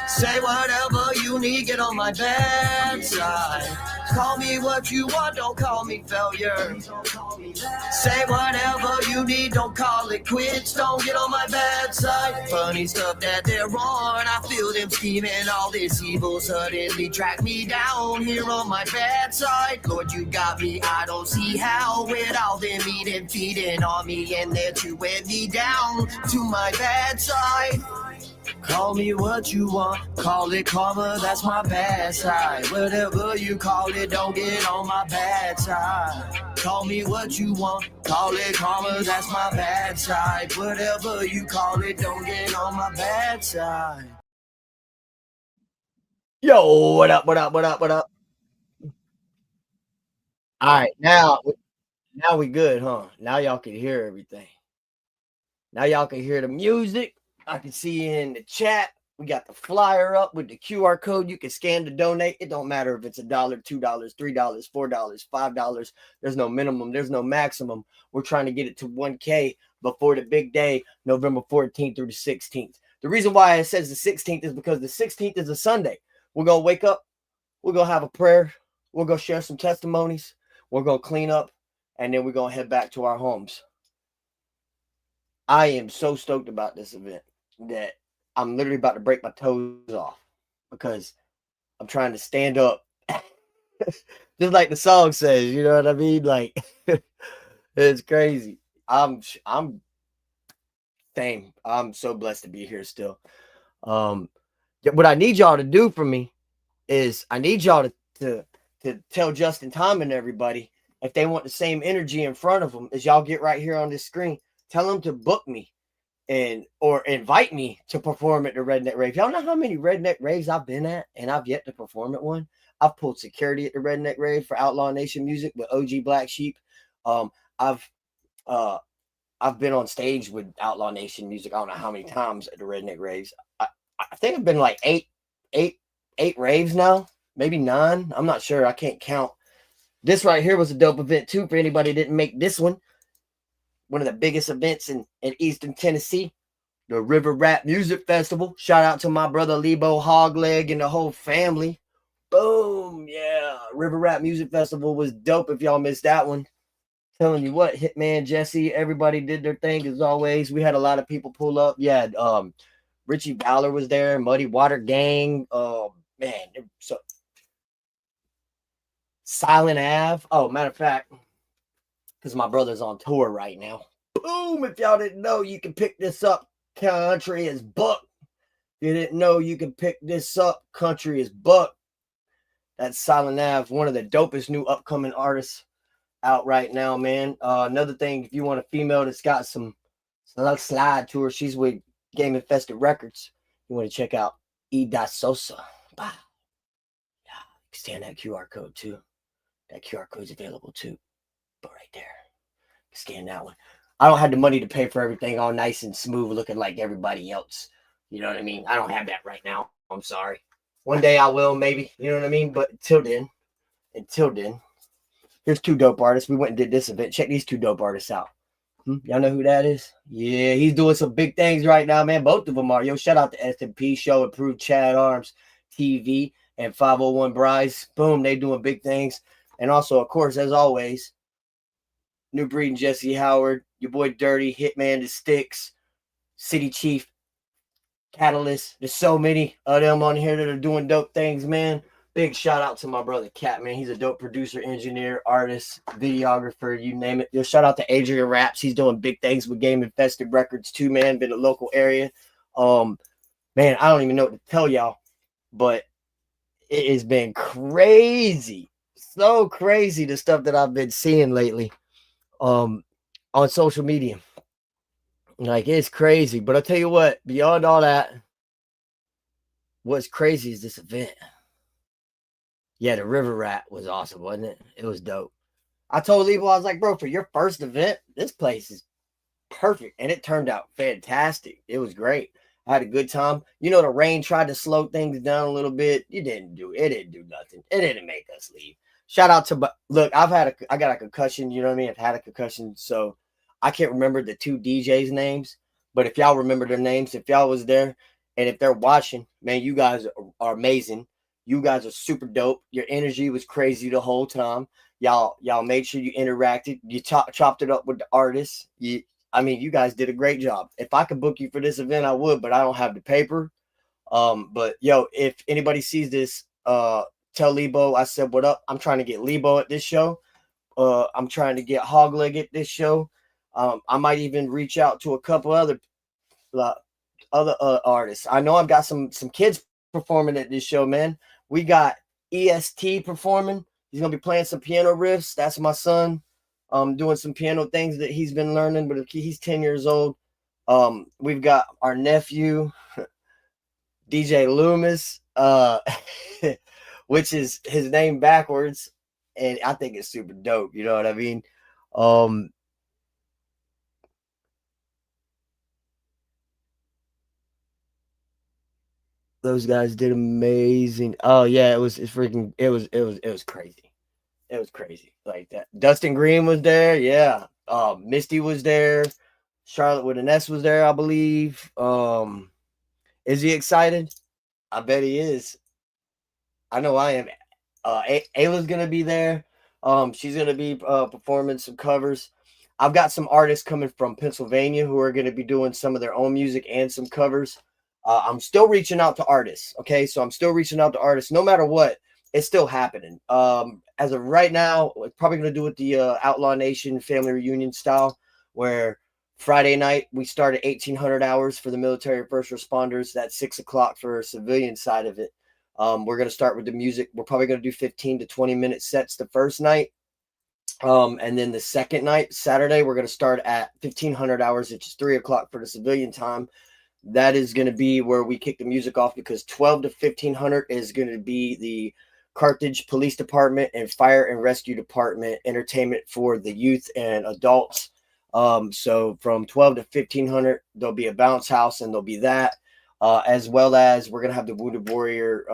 Say whatever you need, get on my bad side. Call me what you want, don't call me failure. Say whatever you need, don't call it quits, don't get on my bad side. Funny stuff that they're on, I feel them scheming. All this evil suddenly track me down here on my bad side. Lord, you got me, I don't see how without them eating, feeding on me, and they're chewing me down to my bad side. Call me what you want, call it karma, that's my bad side. Whatever you call it, don't get on my bad side. Call me what you want, call it karma, that's my bad side. Whatever you call it, don't get on my bad side. Yo, what up, what up, what up, what up? All right, now we good, huh? Now y'all can hear everything. Now y'all can hear the music. I can see you in the chat. We got the flyer up with the QR code. You can scan to donate. It don't matter if it's $1, $2, $3, $4, $5. There's no minimum. There's no maximum. We're trying to get it to 1K before the big day, November 14th through the 16th. The reason why it says the 16th is because the 16th is a Sunday. We're going to wake up. We're going to have a prayer. We're going to share some testimonies. We're going to clean up. And then we're going to head back to our homes. I am so stoked about this event that I'm literally about to break my toes off because I'm trying to stand up. Just like the song says, you know what I mean? Like, it's crazy. I'm same. I'm so blessed to be here still. What I need y'all to do for me is I need y'all to tell Justin Tom and everybody, if they want the same energy in front of them as y'all get right here on this screen, tell them to book me or invite me to perform at the Redneck Rave. Y'all know how many Redneck Raves I've been at, and I've yet to perform at one. I've pulled security at the Redneck Rave for Outlaw Nation Music with OG Black Sheep. I've been on stage with Outlaw Nation Music. I don't know how many times at the Redneck Raves. I think I've been like eight raves now, maybe 9. I'm not sure. I can't count. This right here was a dope event too. For anybody that didn't make this one of the biggest events in Eastern Tennessee, the River Rap Music Festival. Shout out to my brother Lebo Hogleg and the whole family. Boom, yeah. River Rap Music Festival was dope. If y'all missed that one, telling you what, Hitman Jesse, everybody did their thing as always. We had a lot of people pull up. Yeah, Richie Fowler was there, Muddy Water Gang. Man, so Silent Ave. Oh, matter of fact, because my brother's on tour right now. Boom! If y'all didn't know, you can pick this up. Country is buck. If you didn't know, you can pick this up. Country is buck. That's Silent Ave, one of the dopest new upcoming artists out right now, man. Another thing, if you want a female that's got some slide to her, she's with Game Infested Records. You want to check out Ida Sosa. Wow. Yeah, you can scan that QR code too. That QR code's available too. But right there, scan that one. I don't have the money to pay for everything all nice and smooth looking like everybody else. You know what I mean? I don't have that right now. I'm sorry. One day I will, maybe. You know what I mean? But until then, here's 2 dope artists. We went and did this event. Check these 2 dope artists out. Y'all know who that is? Yeah, he's doing some big things right now, man. Both of them are. Yo, shout out to S&P Show, Approved Chad Arms TV, and 501 Bryce. Boom, they doing big things. And also, of course, as always, New Breed and Jesse Howard, your boy Dirty, Hitman the Sticks, City Chief, Catalyst. There's so many of them on here that are doing dope things, man. Big shout out to my brother Cat, man. He's a dope producer, engineer, artist, videographer, you name it. Yo, shout out to Adrian Raps. He's doing big things with Game Infested Records too, man. Been a local area. Man, I don't even know what to tell y'all, but it has been crazy. So crazy, the stuff that I've been seeing lately on social media. Like, it's crazy. But I'll tell you what, beyond all that, what's crazy is this event. Yeah, the River Rat was awesome, wasn't it? It was dope. I told Lebo, I was like, bro, for your first event, this place is perfect. And it turned out fantastic. It was great. I had a good time. You know, the rain tried to slow things down a little bit. It didn't do nothing. It didn't make us leave. Shout out to, look, I got a concussion. You know what I mean? I've had a concussion. So I can't remember the 2 DJs' names. But if y'all remember their names, if y'all was there, and if they're watching, man, you guys are amazing. You guys are super dope. Your energy was crazy the whole time. Y'all made sure you interacted. You chopped it up with the artists. You guys did a great job. If I could book you for this event, I would, but I don't have the paper. But yo, if anybody sees this, tell Lebo I said what up. I'm trying to get Lebo at this show. I'm trying to get Hogleg at this show. I might even reach out to a couple other artists. I know I've got some kids performing at this show, man. We got EST performing. He's gonna be playing some piano riffs. That's my son. Doing some piano things that he's been learning, but he's 10 years old. We've got our nephew, DJ Loomis, which is his name backwards, and I think it's super dope. You know what I mean? Those guys did amazing. Oh yeah, it was crazy. It was crazy like that. Dustin Green was there. Yeah. Misty was there. Charlotte with an S was there, I believe. Is he excited? I bet he is. I know I am. Ayla's gonna be there. She's gonna be performing some covers. I've got some artists coming from Pennsylvania who are gonna be doing some of their own music and some covers. I'm still reaching out to artists. Okay, so I'm still reaching out to artists. No matter what, it's still happening. As of right now, we're probably gonna do it the Outlaw Nation family reunion style, where Friday night we start at 1800 hours for the military first responders. That's 6 o'clock for civilian side of it. We're going to start with the music. We're probably going to do 15 to 20-minute sets the first night. And then the second night, Saturday, we're going to start at 1500 hours, which is 3 o'clock for the civilian time. That is going to be where we kick the music off, because 12 to 1500 is going to be the Carthage Police Department and Fire and Rescue Department entertainment for the youth and adults. So from 12 to 1500, there'll be a bounce house, and there'll be that. As well as we're going to have the Wounded Warrior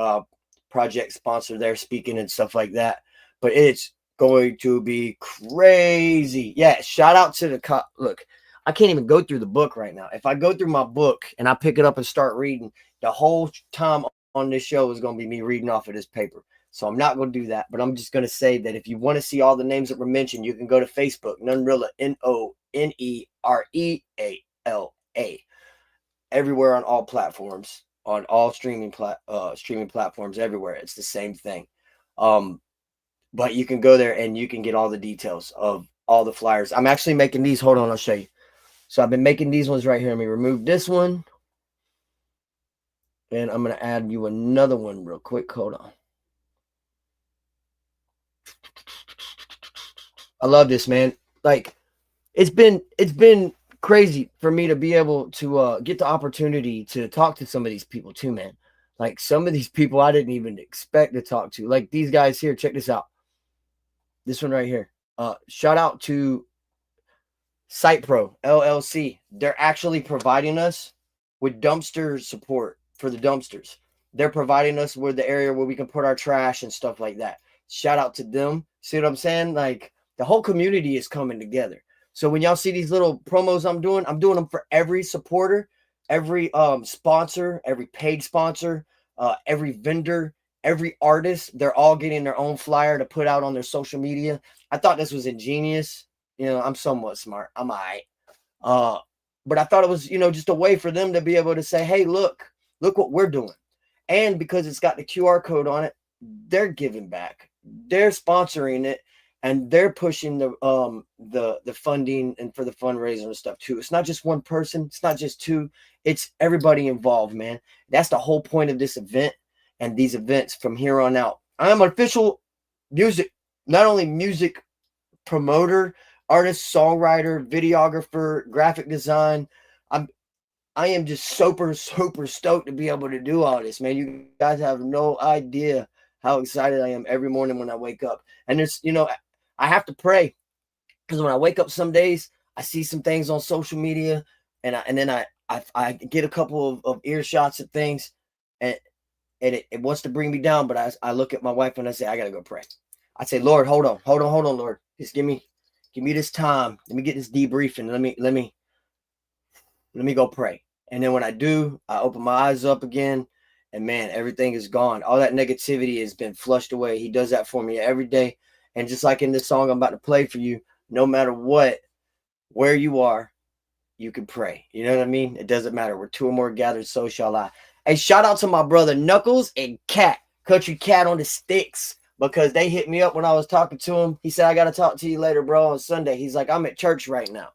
project sponsor there speaking and stuff like that. But it's going to be crazy. Yeah, shout out to the look, I can't even go through the book right now. If I go through my book and I pick it up and start reading, the whole time on this show is going to be me reading off of this paper. So I'm not going to do that. But I'm just going to say that if you want to see all the names that were mentioned, you can go to Facebook, NoneRealA, NoneRealA. Everywhere on all platforms, on all streaming platforms, everywhere. It's the same thing. But you can go there and you can get all the details of all the flyers. I'm actually making these. Hold on, I'll show you. So I've been making these ones right here. Let me remove this one. And I'm going to add you another one real quick. Hold on. I love this, man. Like, it's been crazy for me to be able to get the opportunity to talk to some of these people too, man. Like, some of these people I didn't even expect to talk to. Like these guys here. Check this out. This one right here. Shout out to Site Pro LLC. They're actually providing us with dumpster support for the dumpsters. They're providing us with the area where we can put our trash and stuff like that. Shout out to them. See what I'm saying? Like, the whole community is coming together. So when y'all see these little promos I'm doing them for every supporter, every sponsor, every paid sponsor, every vendor, every artist. They're all getting their own flyer to put out on their social media. I thought this was ingenious. You know, I'm somewhat smart. I'm all right. But I thought it was, just a way for them to be able to say, hey, look what we're doing. And because it's got the QR code on it, they're giving back. They're sponsoring it. And they're pushing the funding and for the fundraiser and stuff too. It's not just one person. It's not just two. It's everybody involved, man. That's the whole point of this event and these events from here on out. I am an official not only music promoter, artist, songwriter, videographer, graphic design. I am just super stoked to be able to do all this, man. You guys have no idea how excited I am every morning when I wake up. And it's, I have to pray, because when I wake up some days, I see some things on social media, and then I get a couple of earshots of things, and it wants to bring me down. But I look at my wife and I say, I gotta go pray. I say, Lord, hold on, Lord, just give me this time. Let me get this debriefing. Let me go pray. And then when I do, I open my eyes up again, and man, everything is gone. All that negativity has been flushed away. He does that for me every day. And just like in this song I'm about to play for you, no matter where you are, you can pray. You know what I mean? It doesn't matter. We're two or more gathered, so shall I. Hey, shout out to my brother Knuckles and Cat, Country Cat on the Sticks, because they hit me up when I was talking to him. He said, I got to talk to you later, bro, on Sunday. He's like, I'm at church right now.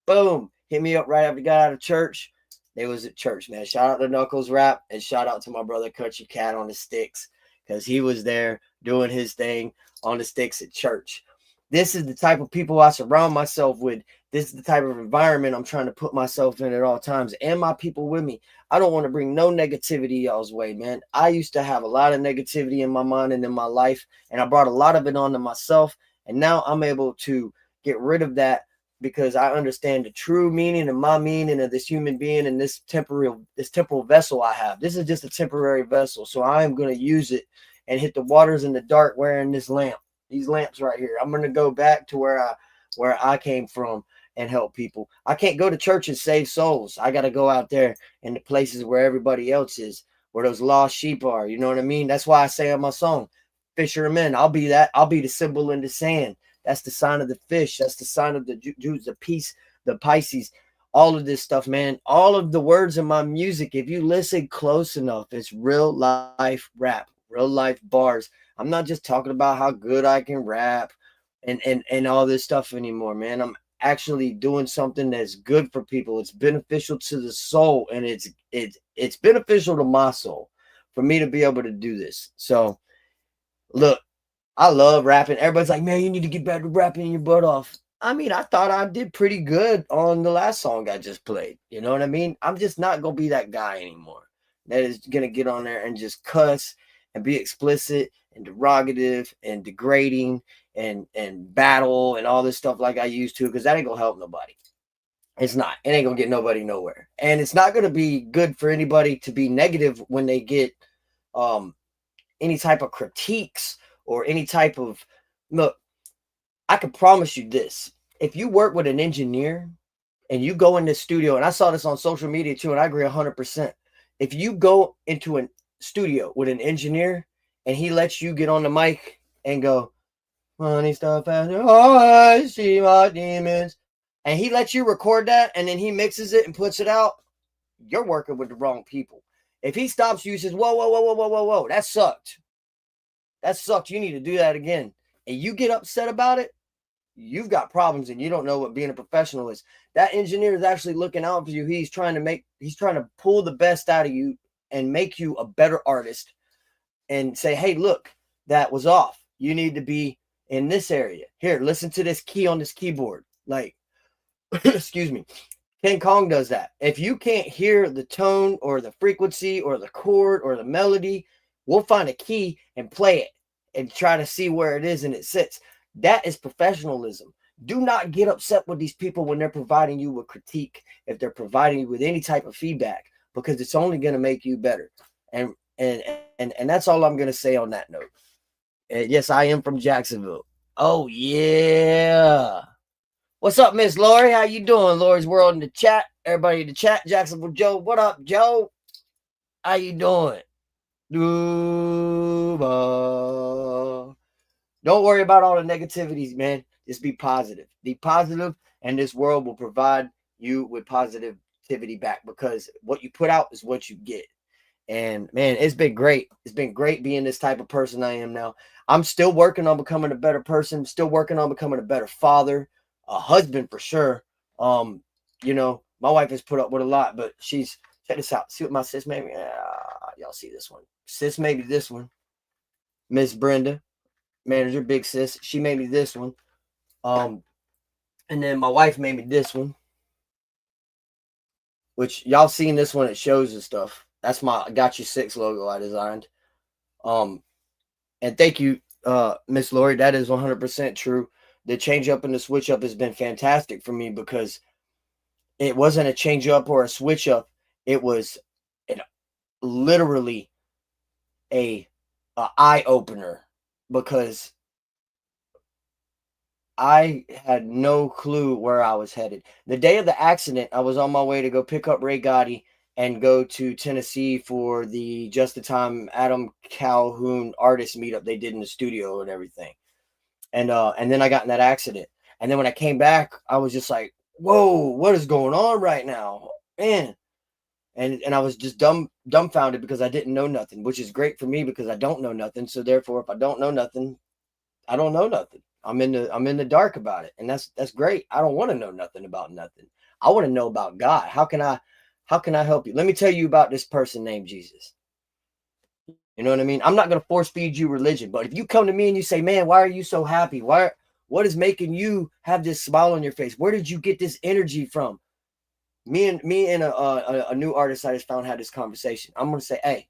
Boom. Hit me up right after he got out of church. They was at church, man. Shout out to Knuckles Rap, and shout out to my brother Country Cat on the Sticks, because he was there doing his thing on the sticks at church. This is the type of people I surround myself with. This is the type of environment I'm trying to put myself in at all times, and my people with me. I don't want to bring no negativity y'all's way, man. I used to have a lot of negativity in my mind and in my life, and I brought a lot of it onto myself, and now I'm able to get rid of that because I understand the true meaning of my meaning of this human being and this temporal vessel I have. This is just a temporary vessel, so I am going to use it and hit the waters in the dark wearing this lamp, these lamps right here. I'm going to go back to where I came from and help people. I can't go to church and save souls. I got to go out there in the places where everybody else is, where those lost sheep are. You know what I mean? That's why I say on my song, Fisher of Men. I'll be that. I'll be the symbol in the sand. That's the sign of the fish. That's the sign of the Jews, the peace, the Pisces, all of this stuff, man. All of the words in my music, if you listen close enough, it's real life rap, real life bars. I'm not just talking about how good I can rap and all this stuff anymore, man. I'm actually doing something that's good for people. It's beneficial to the soul, and it's beneficial to my soul for me to be able to do this. So look, I love rapping. Everybody's like, man, you need to get back to rapping your butt off. I mean, I thought I did pretty good on the last song I just played. You know what I mean? I'm just not going to be that guy anymore that is going to get on there and just cuss and be explicit and derogative and degrading and battle and all this stuff like I used to, because that ain't going to help nobody. It's not. It ain't going to get nobody nowhere. And it's not going to be good for anybody to be negative when they get any type of critiques or any type of look. I can promise you this: if you work with an engineer and you go in this studio, and I saw this on social media too, and I agree 100%. If you go into a studio with an engineer and he lets you get on the mic and go, funny stuff after, oh, I see my demons, and he lets you record that and then he mixes it and puts it out, you're working with the wrong people. If he stops you and says, whoa, whoa, whoa, whoa, whoa, whoa, whoa, that sucked. That sucked. You need to do that again. And you get upset about it, you've got problems and you don't know what being a professional is. That engineer is actually looking out for you. He's trying to pull the best out of you and make you a better artist and say, hey, look, that was off. You need to be in this area. Here, listen to this key on this keyboard. Like, excuse me. King Kong does that. If you can't hear the tone or the frequency or the chord or the melody, we'll find a key and play it and try to see where it is and it sits. That is professionalism. Do not get upset with these people when they're providing you with critique, if they're providing you with any type of feedback, because it's only going to make you better. And that's all I'm going to say on that note. And yes, I am from Jacksonville. Oh, yeah. What's up, Miss Lori? How you doing? Lori's World in the chat. Everybody in the chat. Jacksonville Joe. What up, Joe? How you doing? Don't worry about all the negativities, man. Just be positive. Be positive, and this world will provide you with positivity back, because what you put out is what you get. And man, it's been great. It's been great being this type of person I am now. I'm still working on becoming a better person, still working on becoming a better father, a husband for sure. You know, my wife has put up with a lot, but she's, check this out. See what my sis made me? Y'all see this one. Sis made me this one. Miss Brenda, manager, big sis. She made me this one. And then my wife made me this one, which y'all seen this one at shows and stuff. That's my Got You 6 logo I designed. And thank you, Miss Lori. That is 100% true. The change up and the switch up has been fantastic for me, because it wasn't a change up or a switch up. It was literally a eye opener, because I had no clue where I was headed. The day of the accident, I was on my way to go pick up Ray Gotti and go to Tennessee for the Just in Time Adam Calhoun artist meetup they did in the studio and everything. And then I got in that accident. And then when I came back, I was just like, whoa, what is going on right now? Man. And I was just dumbfounded, because I didn't know nothing, which is great for me because I don't know nothing. So therefore, if I don't know nothing, I don't know nothing. I'm in the dark about it. And that's great. I don't want to know nothing about nothing. I want to know about God. How can I help you? Let me tell you about this person named Jesus. You know what I mean? I'm not going to force feed you religion, but if you come to me and you say, man, why are you so happy? What is making you have this smile on your face? Where did you get this energy from? Me and a new artist I just found had this conversation. I'm going to say, hey,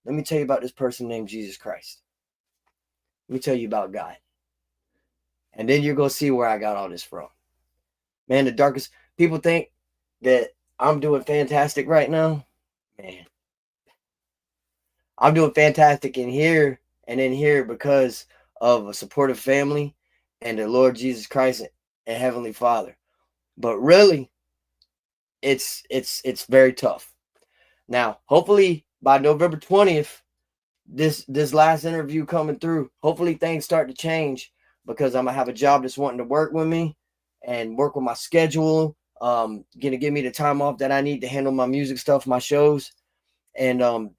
let me tell you about this person named Jesus Christ. Let me tell you about God. And then you're going to see where I got all this from. Man, the darkest people think that I'm doing fantastic right now. Man, I'm doing fantastic in here and in here because of a supportive family and the Lord Jesus Christ and Heavenly Father. But really, it's very tough. Now, hopefully by November 20th, this last interview coming through, hopefully things start to change because I'm gonna have a job that's wanting to work with me and work with my schedule. Gonna give me the time off that I need to handle my music stuff, my shows, and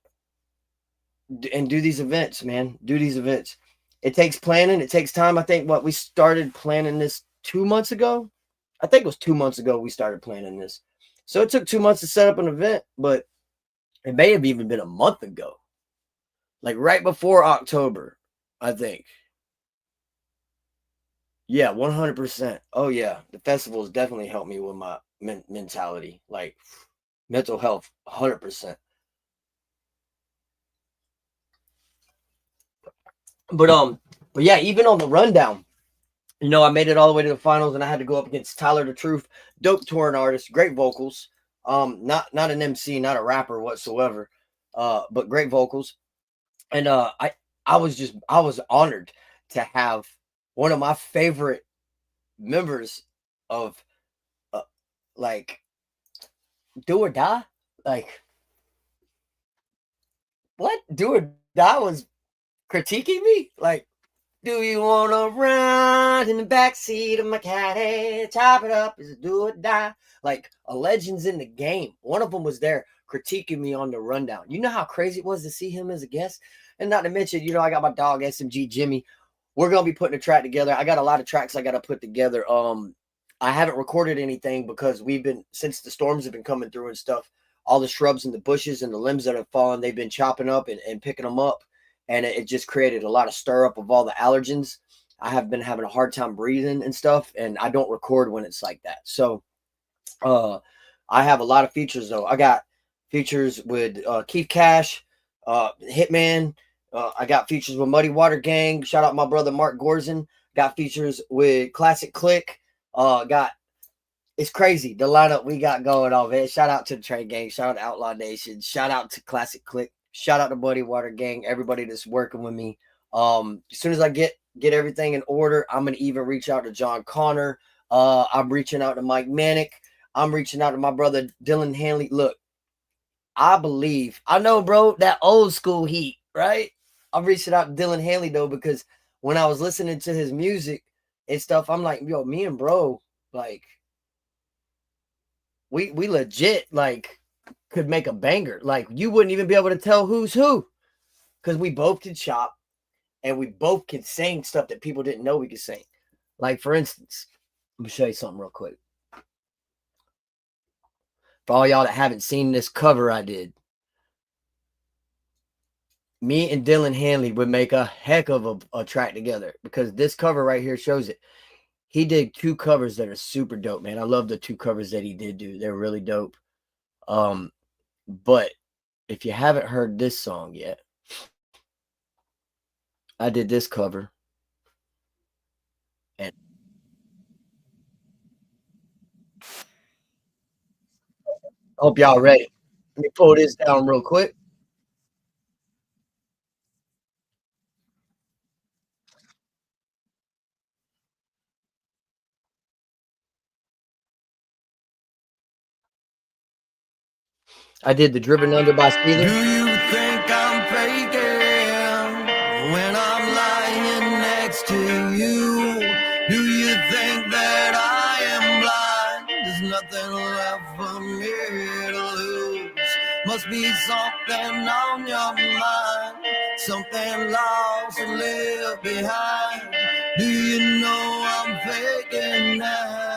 do these events, man. Do these events. It takes planning. It takes time. I think we started planning this 2 months ago. I think it was 2 months ago we started planning this. So it took 2 months to set up an event, but it may have even been a month ago. Like right before October, I think. Yeah, 100%. Oh yeah, the festivals definitely helped me with my mentality, like mental health, 100%. But yeah, even on the rundown, I made it all the way to the finals, and I had to go up against Tyler the Truth, dope touring artist, great vocals. Not an MC, not a rapper whatsoever, but great vocals. And I was honored to have one of my favorite members of like Do or Die. Like what? Do or Die was critiquing me. Like, do you wanna ride in the backseat of my caddy? Chop it up, is it do or die? Like a legend's in the game. One of them was there critiquing me on the rundown. You know how crazy it was to see him as a guest? And not to mention, I got my dog SMG Jimmy. We're gonna be putting a track together. I got a lot of tracks I gotta put together. I haven't recorded anything because since the storms have been coming through and stuff, all the shrubs and the bushes and the limbs that have fallen, they've been chopping up and picking them up. And it just created a lot of stir up of all the allergens. I have been having a hard time breathing and stuff, and I don't record when it's like that. So I have a lot of features though. I got features with Keith Cash, Hitman. I got features with Muddy Water Gang. Shout out my brother Mark Gorson. Got features with Classic Click. It's crazy the lineup we got going on, man. Shout out to the Train Gang. Shout out to Outlaw Nation. Shout out to Classic Click. Shout out to Muddy Water Gang. Everybody that's working with me. As soon as I get everything in order, I'm gonna even reach out to John Connor. I'm reaching out to Mike Manick. I'm reaching out to my brother Dylan Hanley. Look, I know, bro, that old school heat, right? I'm reaching out to Dylan Hanley though, because when I was listening to his music and stuff, I'm like, yo, me and bro, like, we legit like could make a banger. Like you wouldn't even be able to tell who's who, because we both can chop and we both can sing stuff that people didn't know we could sing. Like for instance, let me show you something real quick. For all y'all that haven't seen this cover I did, me and Dylan Hanley would make a heck of a track together, because this cover right here shows it. He did 2 covers that are super dope, man. I love the 2 covers that he did do. They're really dope. But if you haven't heard this song yet, I did this cover. And hope y'all ready. Let me pull this down real quick. I did the Driven Under by Steeler. Do you think I'm faking when I'm lying next to you? Do you think that I am blind? There's nothing left for me to lose. Must be something on your mind, something lost and left behind. Do you know I'm faking now?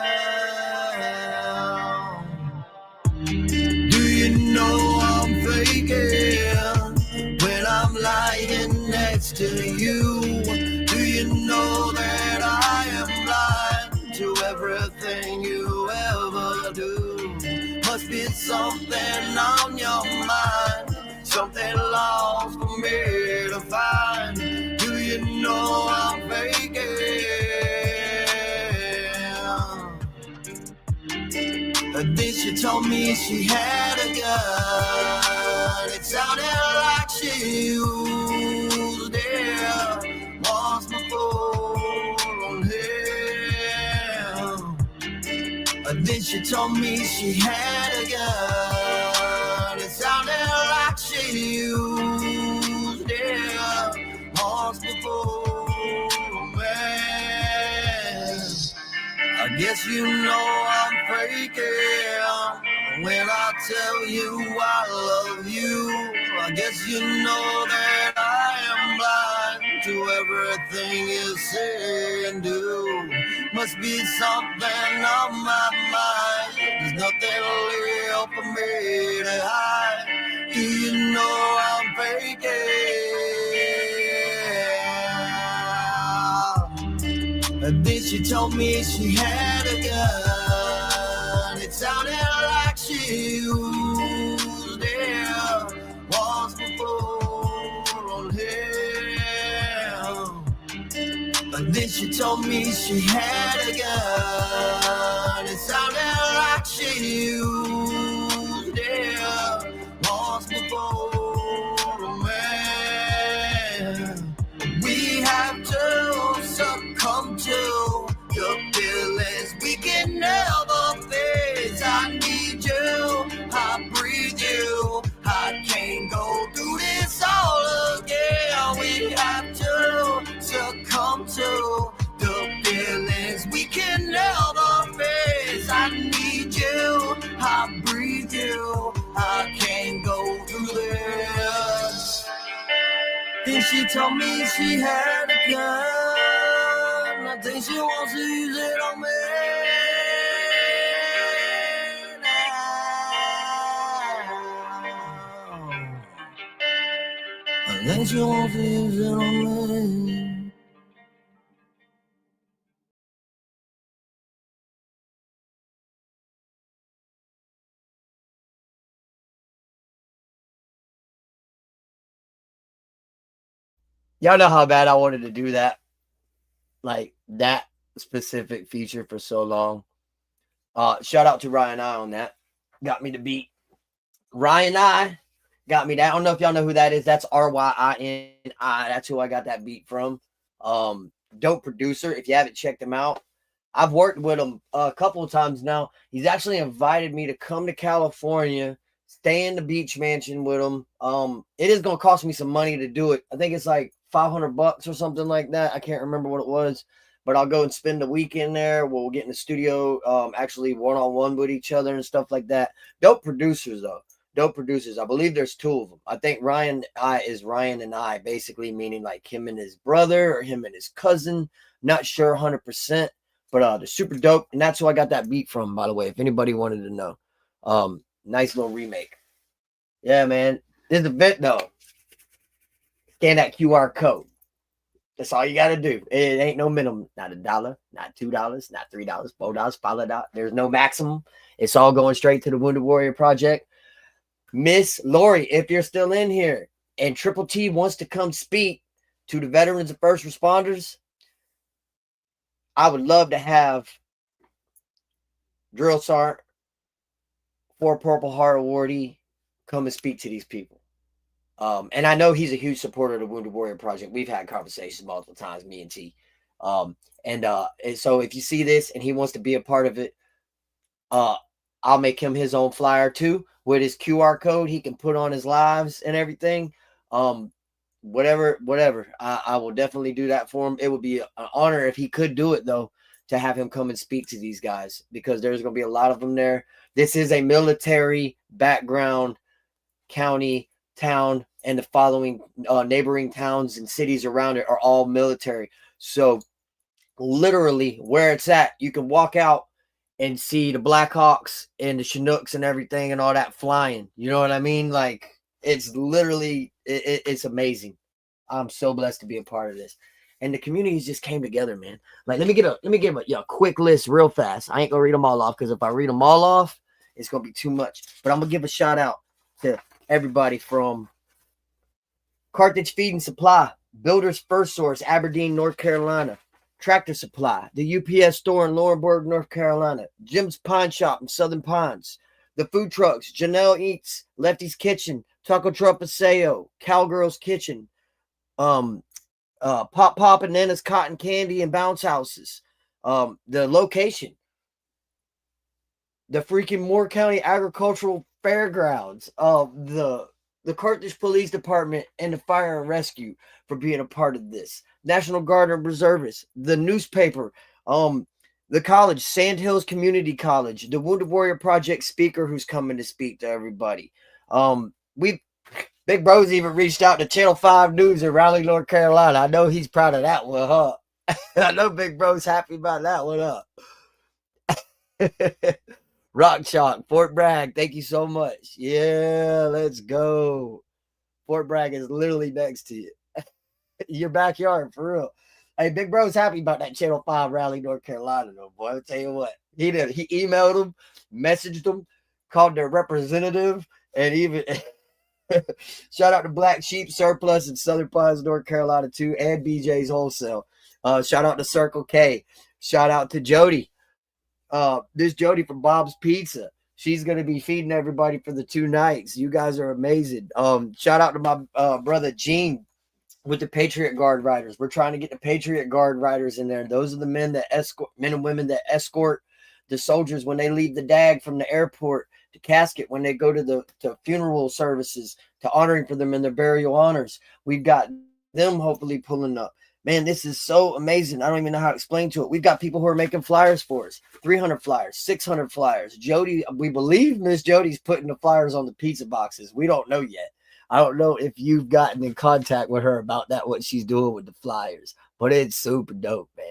Do you know I'm faking when I'm lying next to you? Do you know that I am blind to everything you ever do? Must be something on your mind, something lost for me to find. Do you know I'm faking? she told me she had a gun. It sounded like she used it once before on him. Then she told me she had a gun. It sounded like she used it once before, man. I guess you know I'm faking when I tell you I love you. I guess you know that I am blind to everything you say and do. Must be something on my mind. There's nothing left for me to hide. Do you know I'm faking? And then she told me she had a gun. It sounded like she used it once before on him. And then she told me she had a gun. It sounded like she used it once before, man. We have to succumb to the feelings we can never face. I need you, I breathe you, I can't go through this all again. We have to succumb to the feelings we can never face. I need you, I breathe you, I can't go through this. Then she told me she had a gun. I think she wants to use it on me. I think she wants to use it on me. Y'all know how bad I wanted to do that. Like that specific feature for so long. Shout out to Ryan I on that. Got me the beat. Ryan I got me that. I don't know if y'all know who that is. That's RYINI. That's who I got that beat from. Dope producer. If you haven't checked him out, I've worked with him a couple of times now. He's actually invited me to come to California, stay in the beach mansion with him. It is gonna cost me some money to do it. I think it's like $500 or something like that. I can't remember what it was, but I'll go and spend the weekend there. We'll get in the studio, actually one-on-one with each other and stuff like that. Dope producers though. Dope producers. I believe there's two of them. I think Ryan I is Ryan and I, basically meaning like him and his brother or him and his cousin. Not sure 100%, but they're super dope. And that's who I got that beat from, by the way, if anybody wanted to know. Nice little remake. Yeah, man. This event though, scan that QR code. That's all you got to do. It ain't no minimum. Not $1, not $2, not $3, $4, $5. There's no maximum. It's all going straight to the Wounded Warrior Project. Miss Lori, if you're still in here and Triple T wants to come speak to the veterans and first responders, I would love to have Drill Sergeant, 4 Purple Heart awardee, come and speak to these people. And I know he's a huge supporter of the Wounded Warrior Project. We've had conversations multiple times, me and T. And so if you see this and he wants to be a part of it, I'll make him his own flyer too with his QR code he can put on his lives and everything. Whatever. I will definitely do that for him. It would be an honor if he could do it though, to have him come and speak to these guys, because there's going to be a lot of them there. This is a military background county, town, and the following neighboring towns and cities around it are all military. So literally where it's at, you can walk out and see the Blackhawks and the Chinooks and everything and all that flying. You know what I mean? Like, it's literally, it's amazing. I'm so blessed to be a part of this. And the communities just came together, man. Like, let me give a quick list real fast. I ain't gonna read them all off, because if I read them all off, it's gonna be too much. But I'm gonna give a shout out to everybody from Carthage Feed and Supply, Builders First Source, Aberdeen, North Carolina, Tractor Supply, the UPS store in Laurinburg, North Carolina, Jim's Pine Shop in Southern Pines, the food trucks, Janelle Eats, Lefty's Kitchen, Taco Truck Paseo, Cowgirl's Kitchen, Pop Pop and Nana's Cotton Candy and Bounce Houses, the location, the freaking Moore County Agricultural Fairgrounds, the Carthage Police Department and the Fire and Rescue for being a part of this, National Guard and Reservists, the newspaper, the college, Sand Hills Community College, the Wounded Warrior Project speaker who's coming to speak to everybody. Big Bro's even reached out to Channel 5 News in Raleigh, North Carolina. I know he's proud of that one, huh? I know Big Bro's happy about that one, huh? Rock Chalk, Fort Bragg, thank you so much. Yeah, let's go. Fort Bragg is literally next to you. Your backyard, for real. Hey, Big Bro's happy about that Channel 5 Raleigh, North Carolina, though, boy. I'll tell you what. He did. He emailed them, messaged them, called their representative, and even shout out to Black Sheep Surplus in Southern Pines, North Carolina, too, and BJ's Wholesale. Shout out to Circle K. Shout out to Jody. This Jody from Bob's Pizza. She's going to be feeding everybody for the 2 nights. You guys are amazing. Shout out to my brother Gene with the Patriot Guard riders. We're trying to get the Patriot Guard riders in there. Those are the men and women that escort the soldiers when they leave the DAG from the airport, the casket when they go to funeral services, to honoring for them in their burial honors. We've got them hopefully pulling up. Man, this is so amazing. I don't even know how to explain to it. We've got people who are making flyers for us. 300 flyers, 600 flyers. Jody, we believe Miss Jody's putting the flyers on the pizza boxes. We don't know yet. I don't know if you've gotten in contact with her about that, what she's doing with the flyers. But it's super dope, man.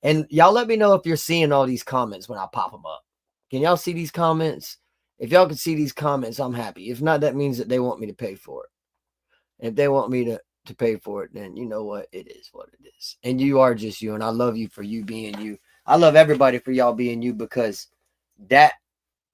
And y'all let me know if you're seeing all these comments when I pop them up. Can y'all see these comments? If y'all can see these comments, I'm happy. If not, that means that they want me to pay for it. If they want me to pay for it, then you know what? It is what it is. And you are just you, and I love you for you being you. I love everybody for y'all being you, because that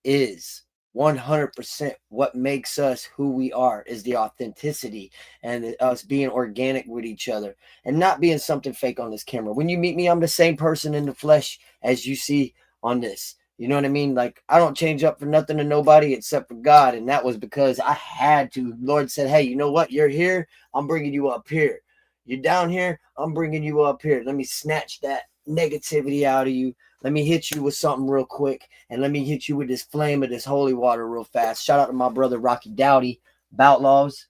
is 100% what makes us who we are, is the authenticity and us being organic with each other and not being something fake on this camera. When you meet me, I'm the same person in the flesh as you see on this. You know what I mean? Like, I don't change up for nothing to nobody except for God. And that was because I had to. Lord said, hey, you know what? You're here. I'm bringing you up here. You're down here. I'm bringing you up here. Let me snatch that negativity out of you. Let me hit you with something real quick. And let me hit you with this flame of this holy water real fast. Shout out to my brother, Rocky Dowdy. Boutlaws.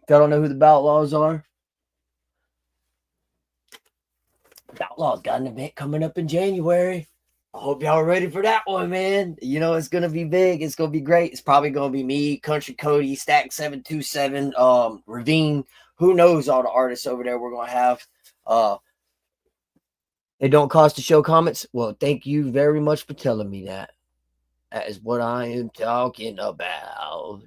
If y'all don't know who the Boutlaws are, Boutlaws got an event coming up in January. I hope y'all are ready for that one, man. You know, it's going to be big. It's going to be great. It's probably going to be me, Country Cody, Stack 727, Ravine. Who knows all the artists over there we're going to have. It don't cost to show comments. Well, thank you very much for telling me that. That is what I am talking about.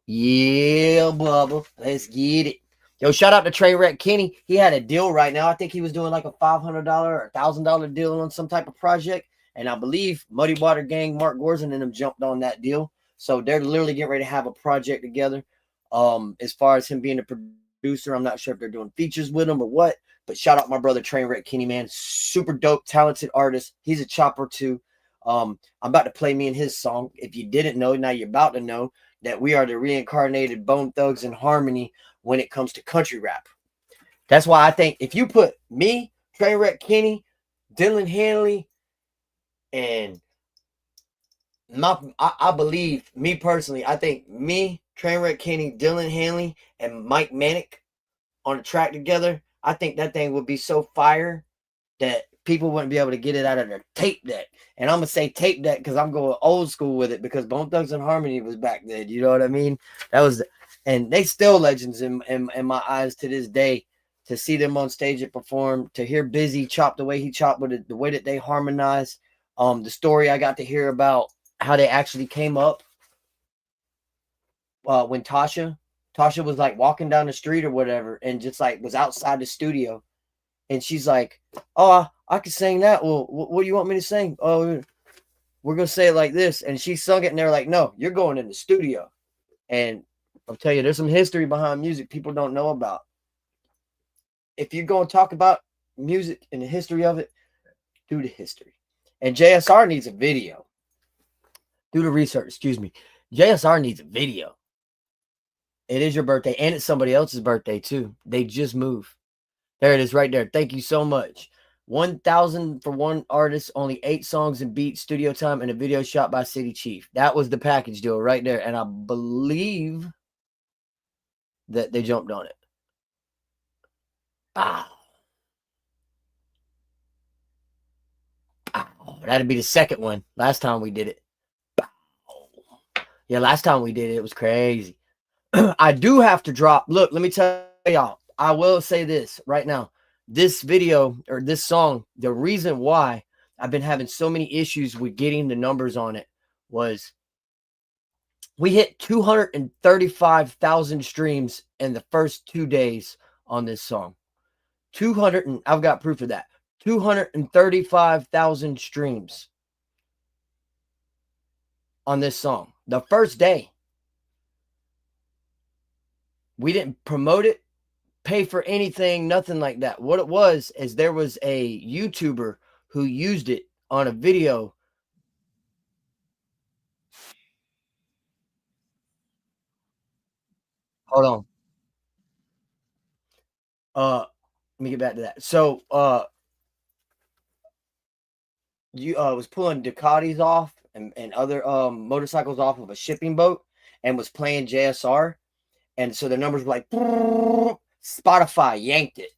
Yeah, Bubba. Let's get it. Yo, shout out to Trainwreck Kenny. He had a deal right now. I think he was doing like a $500 or $1,000 deal on some type of project. And I believe Muddy Water Gang, Mark Gorson and them jumped on that deal. So they're literally getting ready to have a project together. As far as him being a producer, I'm not sure if they're doing features with him or what. But shout out my brother Trainwreck Kenny, man. Super dope, talented artist. He's a chopper too. I'm about to play me and his song. If you didn't know, now you're about to know that we are the reincarnated Bone Thugs in Harmony when it comes to country rap. That's why I think if you put me, Trainwreck Kenny, Dylan Hanley, and I believe, me personally, I think me, Trainwreck Kenny, Dylan Hanley, and Mike Manic on a track together, I think that thing would be so fire that people wouldn't be able to get it out of their tape deck. And I'm going to say tape deck because I'm going old school with it, because Bone Thugs and Harmony was back then. You know what I mean? That was, and they still legends in my eyes to this day. To see them on stage and perform, to hear Busy chop the way he chopped with it, the way that they harmonize. The story I got to hear about how they actually came up when Tasha was like walking down the street or whatever, and just like was outside the studio. And she's like, oh, I could sing that. Well, what do you want me to sing? Oh, we're going to say it like this. And she sung it, and they're like, no, you're going in the studio. And I'll tell you, there's some history behind music people don't know about. If you're going to talk about music and the history of it, do the history. And JSR needs a video. Do the research. Excuse me. JSR needs a video. It is your birthday, and it's somebody else's birthday too. They just moved. There it is right there. Thank you so much. 1,000 for one artist, only 8 songs and beats, studio time, and a video shot by City Chief. That was the package deal right there. And I believe that they jumped on it. That'd be the second one. Last time we did it. Yeah, last time we did it, it was crazy. I do have to drop. Look, let me tell y'all. I will say this right now. This video or this song, the reason why I've been having so many issues with getting the numbers on it was we hit 235,000 streams in the first 2 days on this song. 200, and I've got proof of that. 235,000 streams on this song. The first day. We didn't promote it, pay for anything, nothing like that. What it was is there was a YouTuber who used it on a video. Hold on. Let me get back to that. So you was pulling Ducatis off and other motorcycles off of a shipping boat and was playing JSR. And so the numbers were like, Spotify yanked it,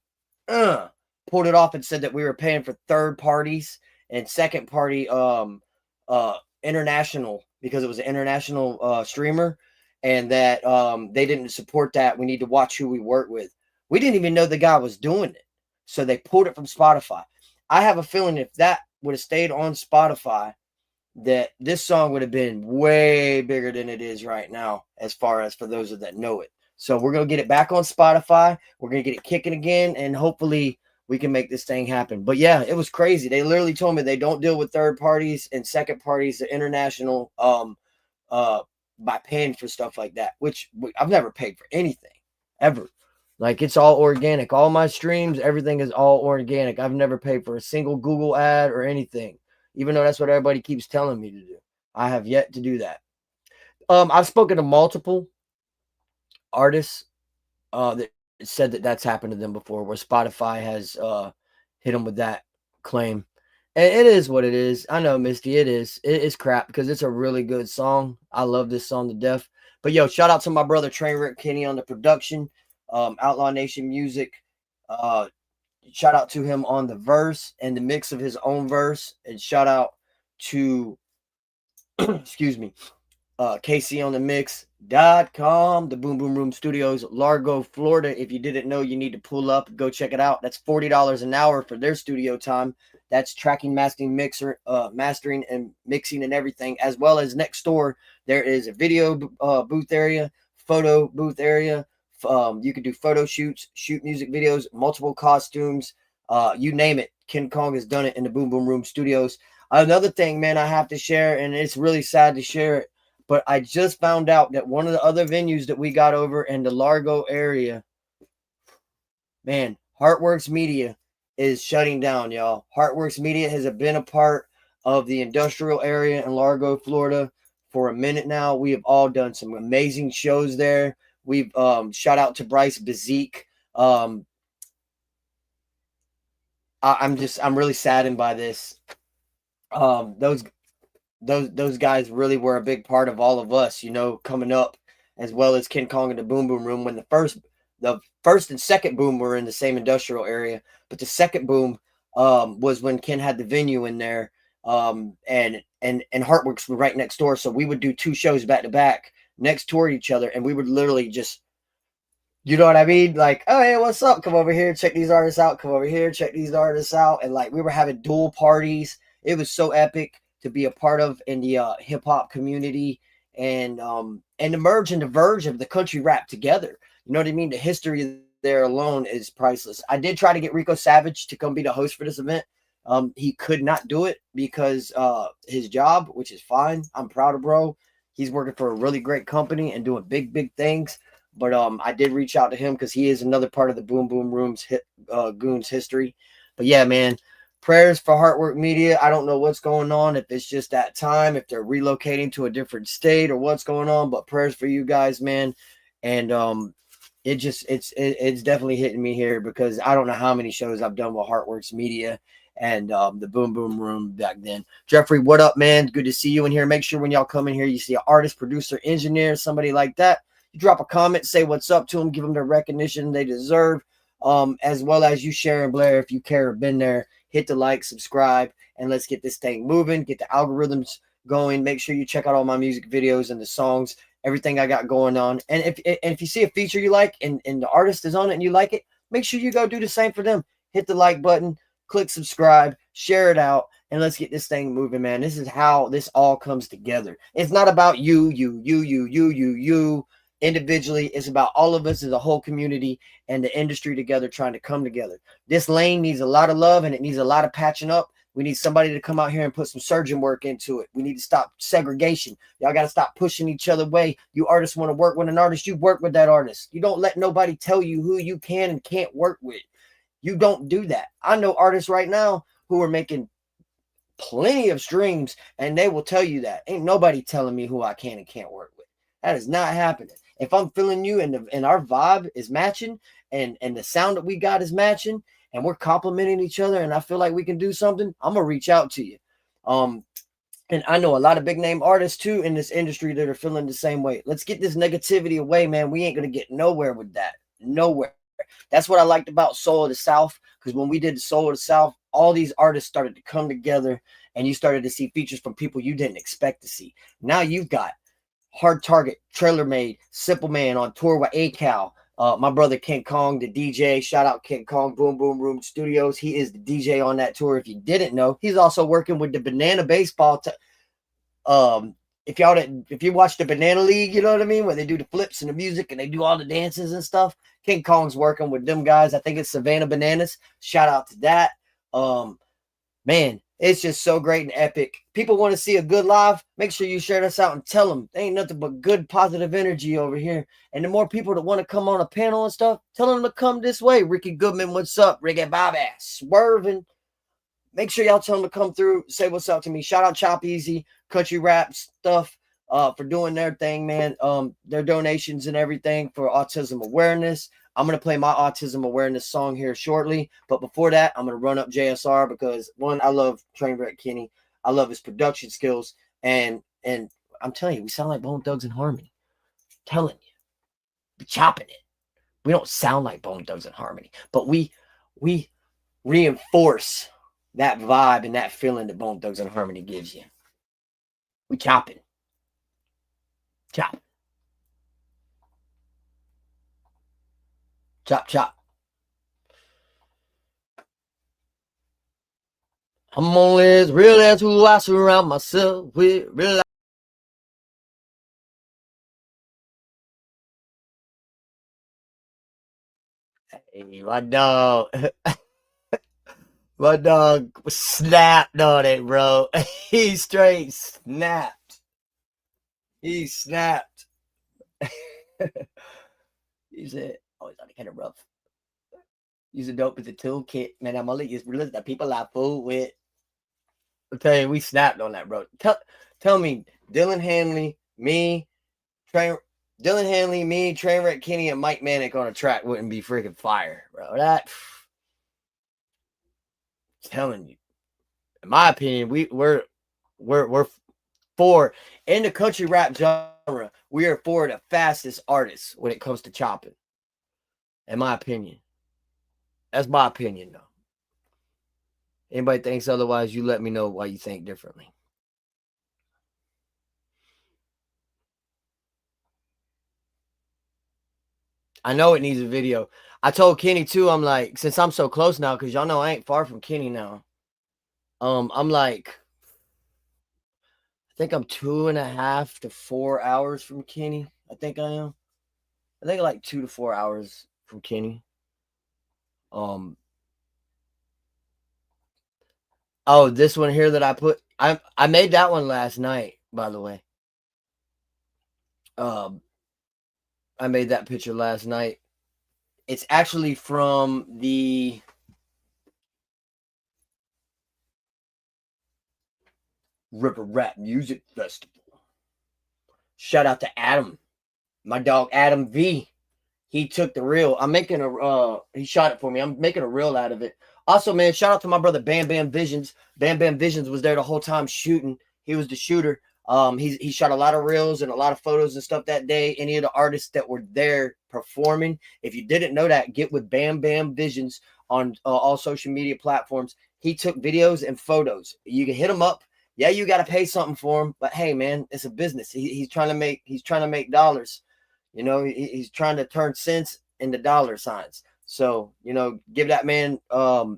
pulled it off and said that we were paying for third parties and second party international, because it was an international streamer, and that they didn't support that. We need to watch who we work with. We didn't even know the guy was doing it. So they pulled it from Spotify. I have a feeling if that would have stayed on Spotify, that this song would have been way bigger than it is right now, as far as for those that know it. So we're going to get it back on Spotify. We're going to get it kicking again, and hopefully we can make this thing happen. But yeah, it was crazy. They literally told me they don't deal with third parties and second parties, the international, by paying for stuff like that, which I've never paid for anything ever. Like, it's all organic. All my streams, everything is all organic. I've never paid for a single Google ad or anything, even though that's what everybody keeps telling me to do. I have yet to do that. I've spoken to multiple artists that said that that's happened to them before, where Spotify has hit them with that claim. And it is what it is. I know, Misty, it is. It is crap because it's a really good song. I love this song to death. But yo, shout out to my brother Trainwreck Kenny on the production, Outlaw Nation Music. Shout out to him on the verse and the mix of his own verse. And shout out to, excuse me, KC on the mix.com, the Boom Boom Room Studios, Largo, Florida. If you didn't know, you need to pull up, go check it out. That's $40 an hour for their studio time. That's tracking, mastering, mastering and mixing and everything, as well as next door there is a video booth area, photo booth area. You can do photo shoots, shoot music videos, multiple costumes, you name it. King Kong has done it in the Boom Boom Room Studios. Another thing, man, I have to share, and it's really sad to share it, but I just found out that one of the other venues that we got over in the Largo area, man, Heartworks Media is shutting down, y'all. Heartworks Media has been a part of the industrial area in Largo, Florida for a minute now. We have all done some amazing shows there. We've shout out to BiGSis. I'm really saddened by this. Those guys really were a big part of all of us, you know, coming up, as well as King Kong and the Boom Boom Room. When the first and second boom were in the same industrial area, but the second boom was when Ken had the venue in there, and Heartworks were right next door. So we would do 2 shows back to back next to each other, and we would literally just, you know what I mean? Like, oh, hey, what's up? Come over here, check these artists out. Come over here, check these artists out. And like, we were having dual parties. It was so epic to be a part of in the hip hop community, and the merge and the verge of the country rap together. You know what I mean? The history there alone is priceless. I did try to get Rico Savage to come be the host for this event. He could not do it because his job, which is fine. I'm proud of bro. He's working for a really great company and doing big, big things. But I did reach out to him because he is another part of the Boom Boom Room's Goons history. But yeah, man, prayers for Heartwork Media. I don't know what's going on, if it's just that time, if they're relocating to a different state or what's going on, but prayers for you guys, man. And it's definitely hitting me here, because I don't know how many shows I've done with Heartworks Media and the Boom Boom Room back then. Jeffrey, what up, man? Good to see you in here. Make sure when y'all come in here, you see an artist, producer, engineer, somebody like that, you drop a comment, say what's up to them, give them the recognition they deserve, as well as you, Sharon Blair, if you care, been there. Hit the like, subscribe, and let's get this thing moving, get the algorithms going. Make sure you check out all my music videos and the songs, everything I got going on. And if you see a feature you like and the artist is on it and you like it, make sure you go do the same for them. Hit the like button, click subscribe, share it out, and let's get this thing moving, man. This is how this all comes together. It's not about you individually. It's about all of us as a whole community and the industry together, trying to come together. This lane needs a lot of love, and it needs a lot of patching up. We need somebody to come out here and put some surgeon work into it. We need to stop segregation. Y'all got to stop pushing each other away. You artists want to work with an artist, you work with that artist. You don't let nobody tell you who you can and can't work with. You don't do that. I know artists right now who are making plenty of streams, and they will tell you that. Ain't nobody telling me who I can and can't work with. That is not happening. If I'm feeling you and our vibe is matching, and the sound that we got is matching, and we're complimenting each other, and I feel like we can do something, I'm gonna reach out to you. And I know a lot of big name artists too in this industry that are feeling the same way. Let's get this negativity away, man. We ain't gonna get nowhere with that. Nowhere. That's what I liked about Soul of the South, because when we did the Soul of the South, all these artists started to come together, and you started to see features from people you didn't expect to see. Now you've got Hard Target, Trailer Made, Simple Man on tour with ACAL. My brother King Kong, the DJ. Shout out King Kong, Boom Boom Room Studios. He is the DJ on that tour. If you didn't know, he's also working with the Banana Baseball. If you watch the Banana League, you know what I mean, where they do the flips and the music and they do all the dances and stuff. King Kong's working with them guys. I think it's Savannah Bananas. Shout out to that. Man, it's just so great and epic. People want to see a good live. Make sure you share this out and tell them there ain't nothing but good, positive energy over here. And the more people that want to come on a panel and stuff, tell them to come this way. Ricky Goodman, what's up? Ricky Bobby, Swerving. Make sure y'all tell them to come through, say what's up to me. Shout out Chop Easy, Country Rap Stuff, for doing their thing, man. Their donations and everything for autism awareness. I'm going to play my autism awareness song here shortly. But before that, I'm going to run up JSR because, one, I love Trainwreck Kenny. I love his production skills. And I'm telling you, we sound like Bone Thugs and Harmony. I'm telling you. We're chopping it. We don't sound like Bone Thugs and Harmony. But we reinforce that vibe and that feeling that Bone Thugs and Harmony gives you. We chopping. Chop. Chop, chop. I'm only as real as who I surround myself with. Real. Hey, my dog. My dog snapped on it, bro. He straight snapped. He snapped. He said, oh, it's kind of rough. Use a dope as a toolkit. Man, I'm only just realizing that people I fool with. I'll tell you, we snapped on that, bro. Tell me, Dylan Hanley, me, Trainwreck Kenny, and Mike Manic on a track wouldn't be freaking fire, bro. That, telling you, in my opinion, we're for, in the country rap genre, we are for the fastest artists when it comes to chopping. In my opinion. That's my opinion, though. Anybody thinks otherwise, you let me know why you think differently. I know it needs a video. I told Kenny too, I'm like, since I'm so close now, because y'all know I ain't far from Kenny now. I'm like, I think I'm 2.5 to 4 hours from Kenny. I think I am. I think like 2 to 4 hours from Kenny. Oh, this one here that I put, I made that one last night, by the way. I made that picture last night. It's actually from the River Rap Music Festival. Shout out to Adam, my dog Adam V. He took the reel. I'm making a he shot it for me. I'm making a reel out of it. Also, man, shout out to my brother Bam Bam Visions. Bam Bam Visions was there the whole time shooting. He was the shooter. He shot a lot of reels and a lot of photos and stuff that day. Any of the artists that were there performing, if you didn't know that, get with Bam Bam Visions on all social media platforms. He took videos and photos. You can hit him up. Yeah, you got to pay something for him, but hey, man, it's a business. He's trying to make dollars. You know, he's trying to turn cents into dollar signs. So, you know, give that man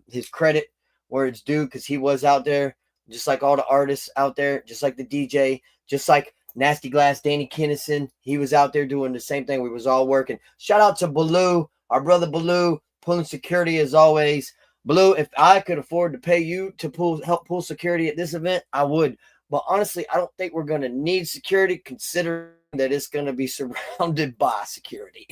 his credit where it's due, because he was out there, just like all the artists out there, just like the DJ, just like Nasty Glass, Danny Kinnison. He was out there doing the same thing. We was all working. Shout out to Baloo, our brother Baloo, pulling security as always. Baloo, if I could afford to pay you to help pull security at this event, I would. But honestly, I don't think we're going to need security, considering that it's going to be surrounded by security.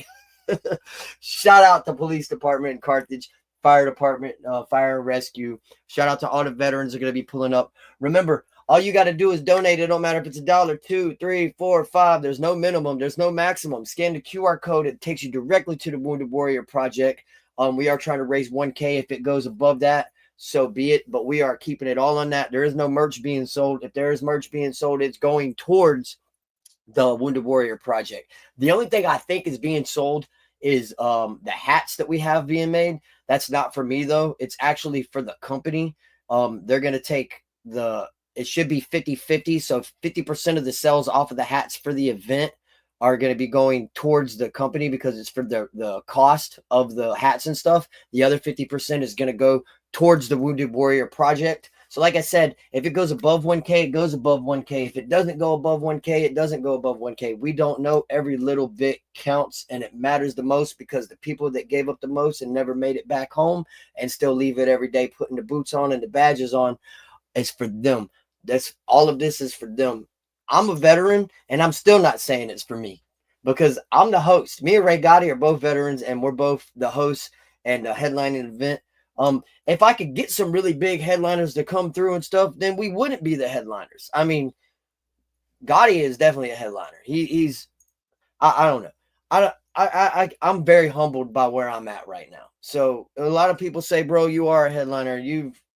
Shout out to police department in Carthage, fire department, fire and rescue. Shout out to all the veterans that are going to be pulling up. Remember, all you got to do is donate. It don't matter if it's $1, $2, $3, $4, $5. There's no minimum. There's no maximum. Scan the QR code. It takes you directly to the Wounded Warrior Project. We are trying to raise $1K. If it goes above that, so be it. But we are keeping it all on that. There is no merch being sold. If there is merch being sold, it's going towards the Wounded Warrior Project. The only thing I think is being sold is the hats that we have being made. That's not for me, though. It's actually for the company. They're going to take it should be 50-50. So 50% of the sales off of the hats for the event are going to be going towards the company, because it's for the cost of the hats and stuff. The other 50% is going to go towards the Wounded Warrior Project. So like I said, if it goes above 1K, it goes above 1K. If it doesn't go above 1K, it doesn't go above 1K. We don't know. Every little bit counts, and it matters the most, because the people that gave up the most and never made it back home and still leave it every day, putting the boots on and the badges on, it's for them. That's all of this is for them. I'm a veteran, and I'm still not saying it's for me, because I'm the host. Me and Ray Gotti are both veterans, and we're both the hosts and the headlining event. If I could get some really big headliners to come through and stuff, then we wouldn't be the headliners. I mean, Gotti is definitely a headliner. I don't know. I'm very humbled by where I'm at right now. So a lot of people say, bro, you are a headliner.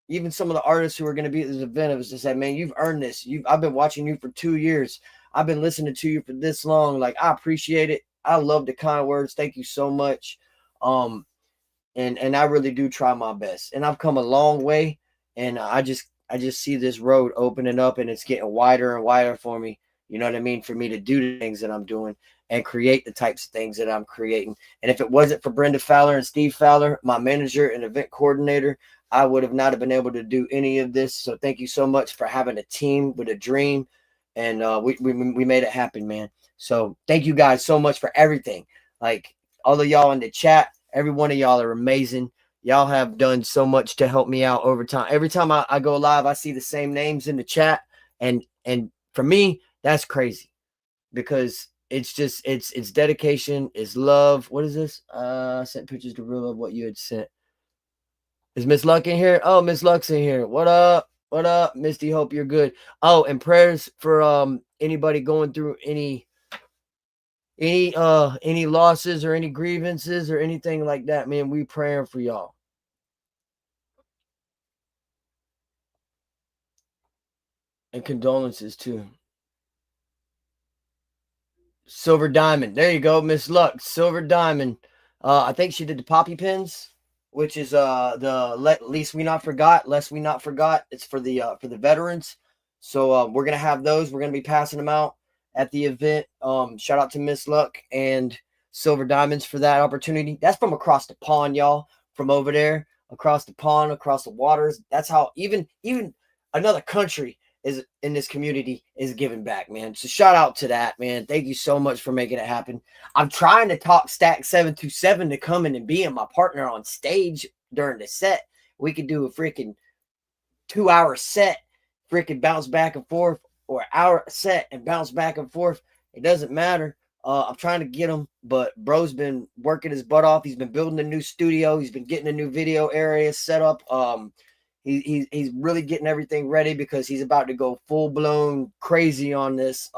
Even some of the artists who are going to be at this event, it was just like, man, you've earned this. I've been watching you for 2 years. I've been listening to you for this long. Like, I appreciate it. I love the kind words. Thank you so much. And I really do try my best. And I've come a long way. And I just see this road opening up, and it's getting wider and wider for me. You know what I mean? For me to do the things that I'm doing and create the types of things that I'm creating. And if it wasn't for Brenda Fowler and Steve Fowler, my manager and event coordinator, I would have not have been able to do any of this. So thank you so much for having a team with a dream. And we made it happen, man. So thank you guys so much for everything. Like, all of y'all in the chat, every one of y'all are amazing. Y'all have done so much to help me out over time. Every time I go live, I see the same names in the chat. And for me, that's crazy, because it's just, it's dedication, it's love. What is this? I sent pictures to real of what you had sent. Is Miss Luck in here? Oh, Miss Luck's in here. What up? What up, Misty? Hope you're good. Oh, and prayers for anybody going through any losses or any grievances or anything like that, man. We praying for y'all. And condolences too. Silver Diamond. There you go, Miss Luck. Silver Diamond. I think she did the poppy pins, which is lest we not forgot. It's for the veterans. So we're gonna have those. We're gonna be passing them out at the event. Shout out to Miss Luck and Silver Diamonds for that opportunity. That's from across the pond, y'all. From over there, across the pond, across the waters. That's how even another country is in this community is giving back, man. So shout out to that, man. Thank you so much for making it happen. I'm trying to talk Stack 727 to come in and be my partner on stage during the set. We could do a freaking 2-hour set, freaking bounce back and forth, or an hour set and bounce back and forth. It doesn't matter. I'm trying to get him, but bro's been working his butt off. He's been building a new studio. He's been getting a new video area set up. He's really getting everything ready because he's about to go full blown crazy on this.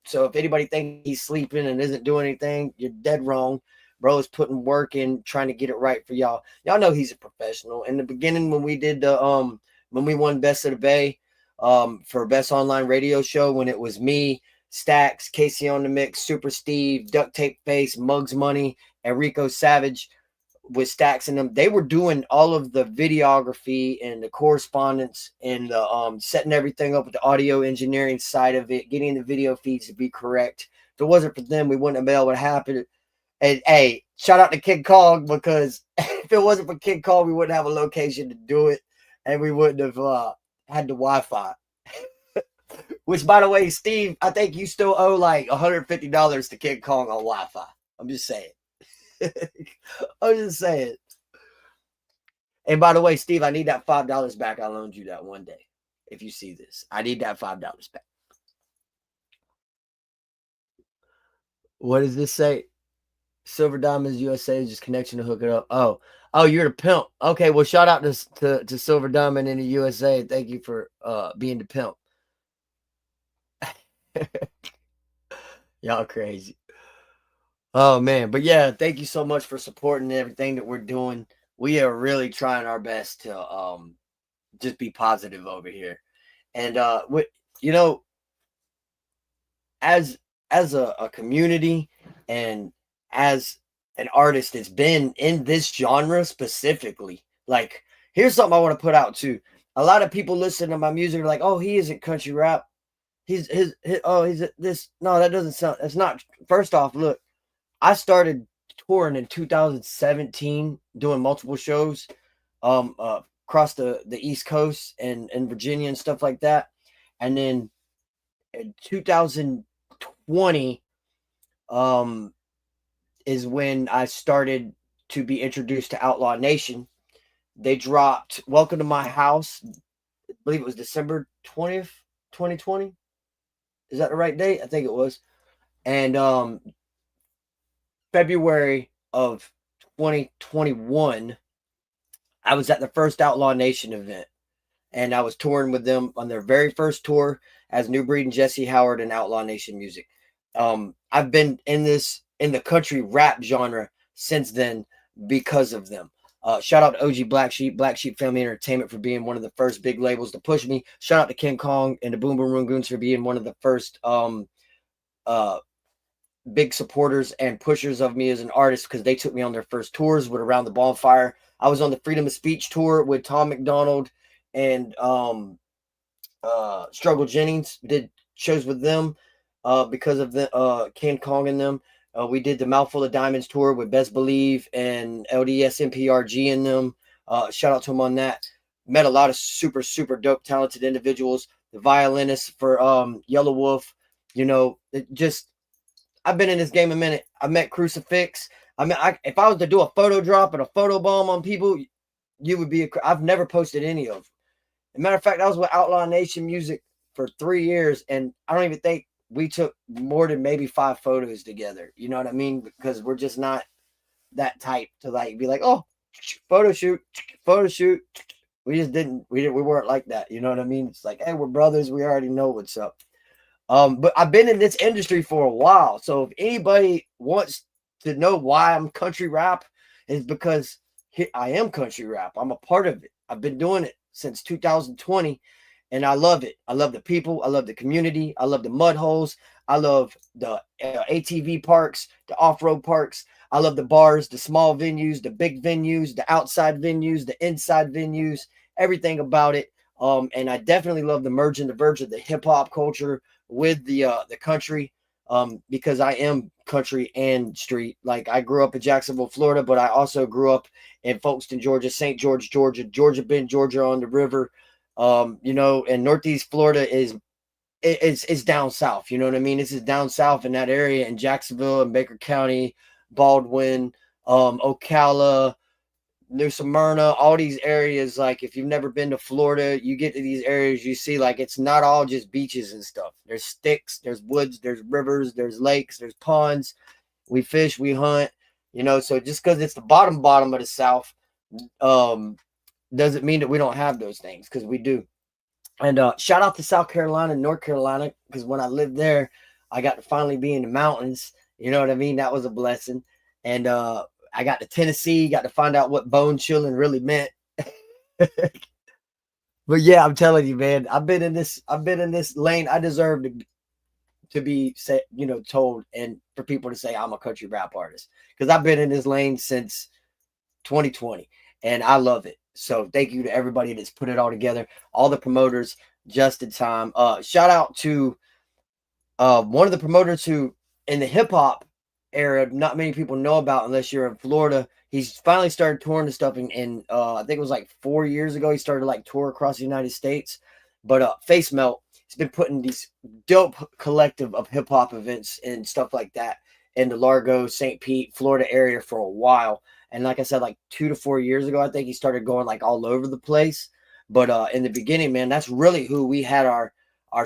So if anybody thinks he's sleeping and isn't doing anything, you're dead wrong. Bro is putting work in, trying to get it right for y'all. Y'all know he's a professional. In the beginning, when we did the when we won Best of the Bay for Best Online Radio Show, when it was me, Stacks, Casey on the Mix, Super Steve, Duct Tape Face, Mugs Money, and Rico Savage with Stacks and them, they were doing all of the videography and the correspondence and the setting everything up with the audio engineering side of it, getting the video feeds to be correct. If it wasn't for them, we wouldn't have been able to happen. And hey, shout out to Kid Kong, because if it wasn't for Kid Kong, we wouldn't have a location to do it, and we wouldn't have had the Wi-Fi. Which, by the way, Steve, I think you still owe like $150 to Kid Kong on Wi-Fi. I'm just saying. I'm just saying. And by the way, Steve, I need that $5 back. I loaned you that one day. If you see this, I need that $5 back. What does this say? Silver Diamonds USA is just connection to hook it up. Oh, you're the pimp. Okay, well, shout out to Silver Diamond in the USA. Thank you for being the pimp. Y'all crazy. Oh man, but yeah, thank you so much for supporting everything that we're doing. We are really trying our best to just be positive over here. And you know, as a community and as an artist that's been in this genre specifically, like, here's something I want to put out too. A lot of people listen to my music are like, oh, he isn't country rap. He's this. No, that doesn't sound, that's not. First off, look, I started touring in 2017, doing multiple shows across the East Coast and Virginia and stuff like that. And then in 2020 is when I started to be introduced to Outlaw Nation. They dropped Welcome to My House. I believe it was December 20th, 2020. Is that the right date? I think it was. And February of 2021, I was at the first Outlaw Nation event, and I was touring with them on their very first tour as New Breed and Jesse Howard and Outlaw Nation Music. I've been in the country rap genre since then because of them. Shout out to OG Black Sheep Family Entertainment for being one of the first big labels to push me. Shout out to King Kong and the Boom Boom Rangoons for being one of the first big supporters and pushers of me as an artist, because they took me on their first tours with Around the Bonfire. I was on the Freedom of Speech tour with Tom McDonald and Struggle Jennings. Did shows with them because of the King Kong and them. We did the Mouthful of Diamonds tour with Best Believe and LDS MPRG in them. Shout out to them on that. Met a lot of super, super dope, talented individuals. The violinist for Yellow Wolf. You know, I've been in this game a minute. I met Crucifix. I mean, if I was to do a photo drop and a photo bomb on people, you would be. I've never posted any of them. As a matter of fact, I was with Outlaw Nation Music for 3 years, and I don't even think we took more than maybe 5 photos together. You know what I mean? Because we're just not that type to like be like, oh, photo shoot. We just didn't. We weren't like that. You know what I mean? It's like, hey, we're brothers. We already know what's up. But I've been in this industry for a while. So if anybody wants to know why I'm country rap, is because I am country rap. I'm a part of it. I've been doing it since 2020, and I love it. I love the people. I love the community. I love the mud holes. I love the ATV parks, the off-road parks. I love the bars, the small venues, the big venues, the outside venues, the inside venues, everything about it. And I definitely love the merge and the verge of the hip-hop culture with the country, because I am country and street. Like, I grew up in Jacksonville, Florida, but I also grew up in Folkestone, Georgia, St. George, Georgia Bend, Georgia on the river. You know, and Northeast Florida is down south. You know what I mean? This is down south in that area, in Jacksonville and Baker County, Baldwin, Ocala, New Smyrna, all these areas. Like, if you've never been to Florida, you get to these areas, you see, like, it's not all just beaches and stuff. There's sticks, there's woods, there's rivers, there's lakes, there's ponds. We fish, we hunt, you know. So just because it's the bottom of the South, doesn't mean that we don't have those things, because we do. And shout out to South Carolina and North Carolina, because when I lived there, I got to finally be in the mountains. You know what I mean? That was a blessing. And I got to Tennessee, got to find out what bone chilling really meant. But yeah, I'm telling you, man, I've been in this lane. I deserve to be say, told, and for people to say I'm a country rap artist, because I've been in this lane since 2020 and I love it. So thank you to everybody that's put it all together, all the promoters, just in time. Shout out to one of the promoters who, in the hip hop era, not many people know about unless you're in Florida. He's finally started touring and stuff, and I think it was like 4 years ago he started like tour across the United States. But Face Melt, he's been putting these dope collective of hip hop events and stuff like that in the Largo, St. Pete, Florida area for a while. And like I said, like 2 to 4 years ago, I think he started going like all over the place. But in the beginning, man, that's really who we had our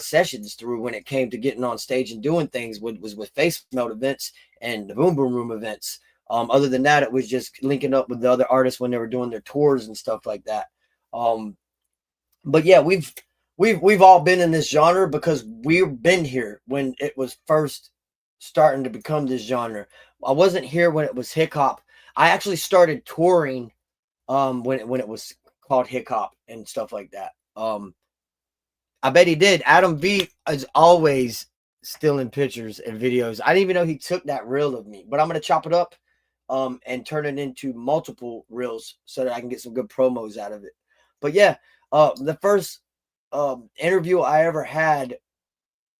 sessions through when it came to getting on stage and doing things was with Face Melt events and the Boom Boom Room events. Other than that, it was just linking up with the other artists when they were doing their tours and stuff like that. But yeah, we've all been in this genre because we've been here when it was first starting to become this genre. I wasn't here when it was hip hop. I actually started touring when it was called hip hop and stuff like that. I bet he did. Adam V is always stealing pictures and videos. I didn't even know he took that reel of me, but I'm gonna chop it up and turn it into multiple reels so that I can get some good promos out of it. But yeah, the first interview I ever had,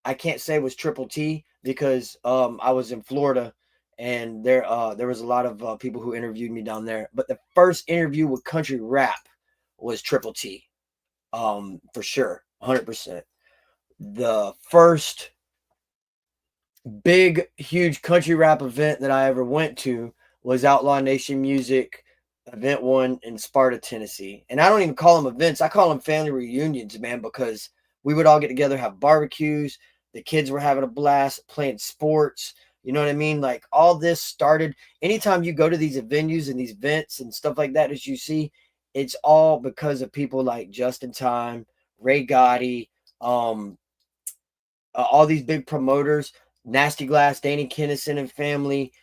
I can't say was Triple T, because I was in Florida and there was a lot of people who interviewed me down there. But the first interview with country rap was Triple T, for sure, 100%. The first big, huge country rap event that I ever went to was Outlaw Nation Music Event 1 in Sparta, Tennessee. And I don't even call them events. I call them family reunions, man, because we would all get together, have barbecues. The kids were having a blast playing sports. You know what I mean? Like, all this started anytime you go to these venues and these events and stuff like that, as you see, it's all because of people like Just in Time, Ray Gotti, all these big promoters, Nasty Glass, Danny Kinnison and family,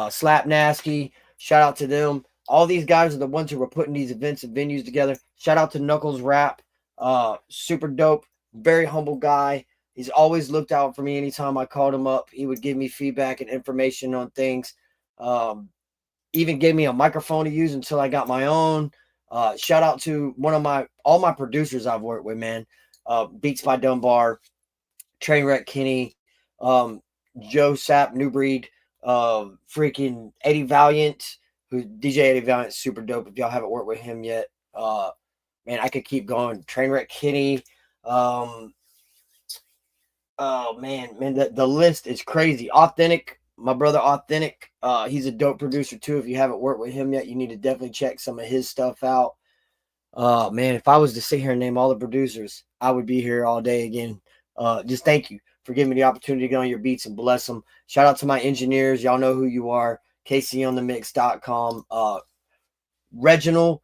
Slap Nasty. Shout out to them. All these guys are the ones who were putting these events and venues together. Shout out to Knuckles Rap. Super dope. Very humble guy. He's always looked out for me anytime I called him up. He would give me feedback and information on things. Even gave me a microphone to use until I got my own. Shout out to all my producers I've worked with, man. Beats by Dunbar, Trainwreck Kenny, Joe Sapp, New Breed, freaking Eddie Valiant, who DJ Eddie Valiant, super dope. If y'all haven't worked with him yet, man, I could keep going. Trainwreck Kenny, oh man, the list is crazy. Authentic, my brother Authentic, he's a dope producer too. If you haven't worked with him yet, you need to definitely check some of his stuff out. Man, if I was to sit here and name all the producers, I would be here all day again. Just thank you for giving me the opportunity to get on your beats and bless them. Shout out to my engineers. Y'all know who you are. KCOnTheMix.com. Reginald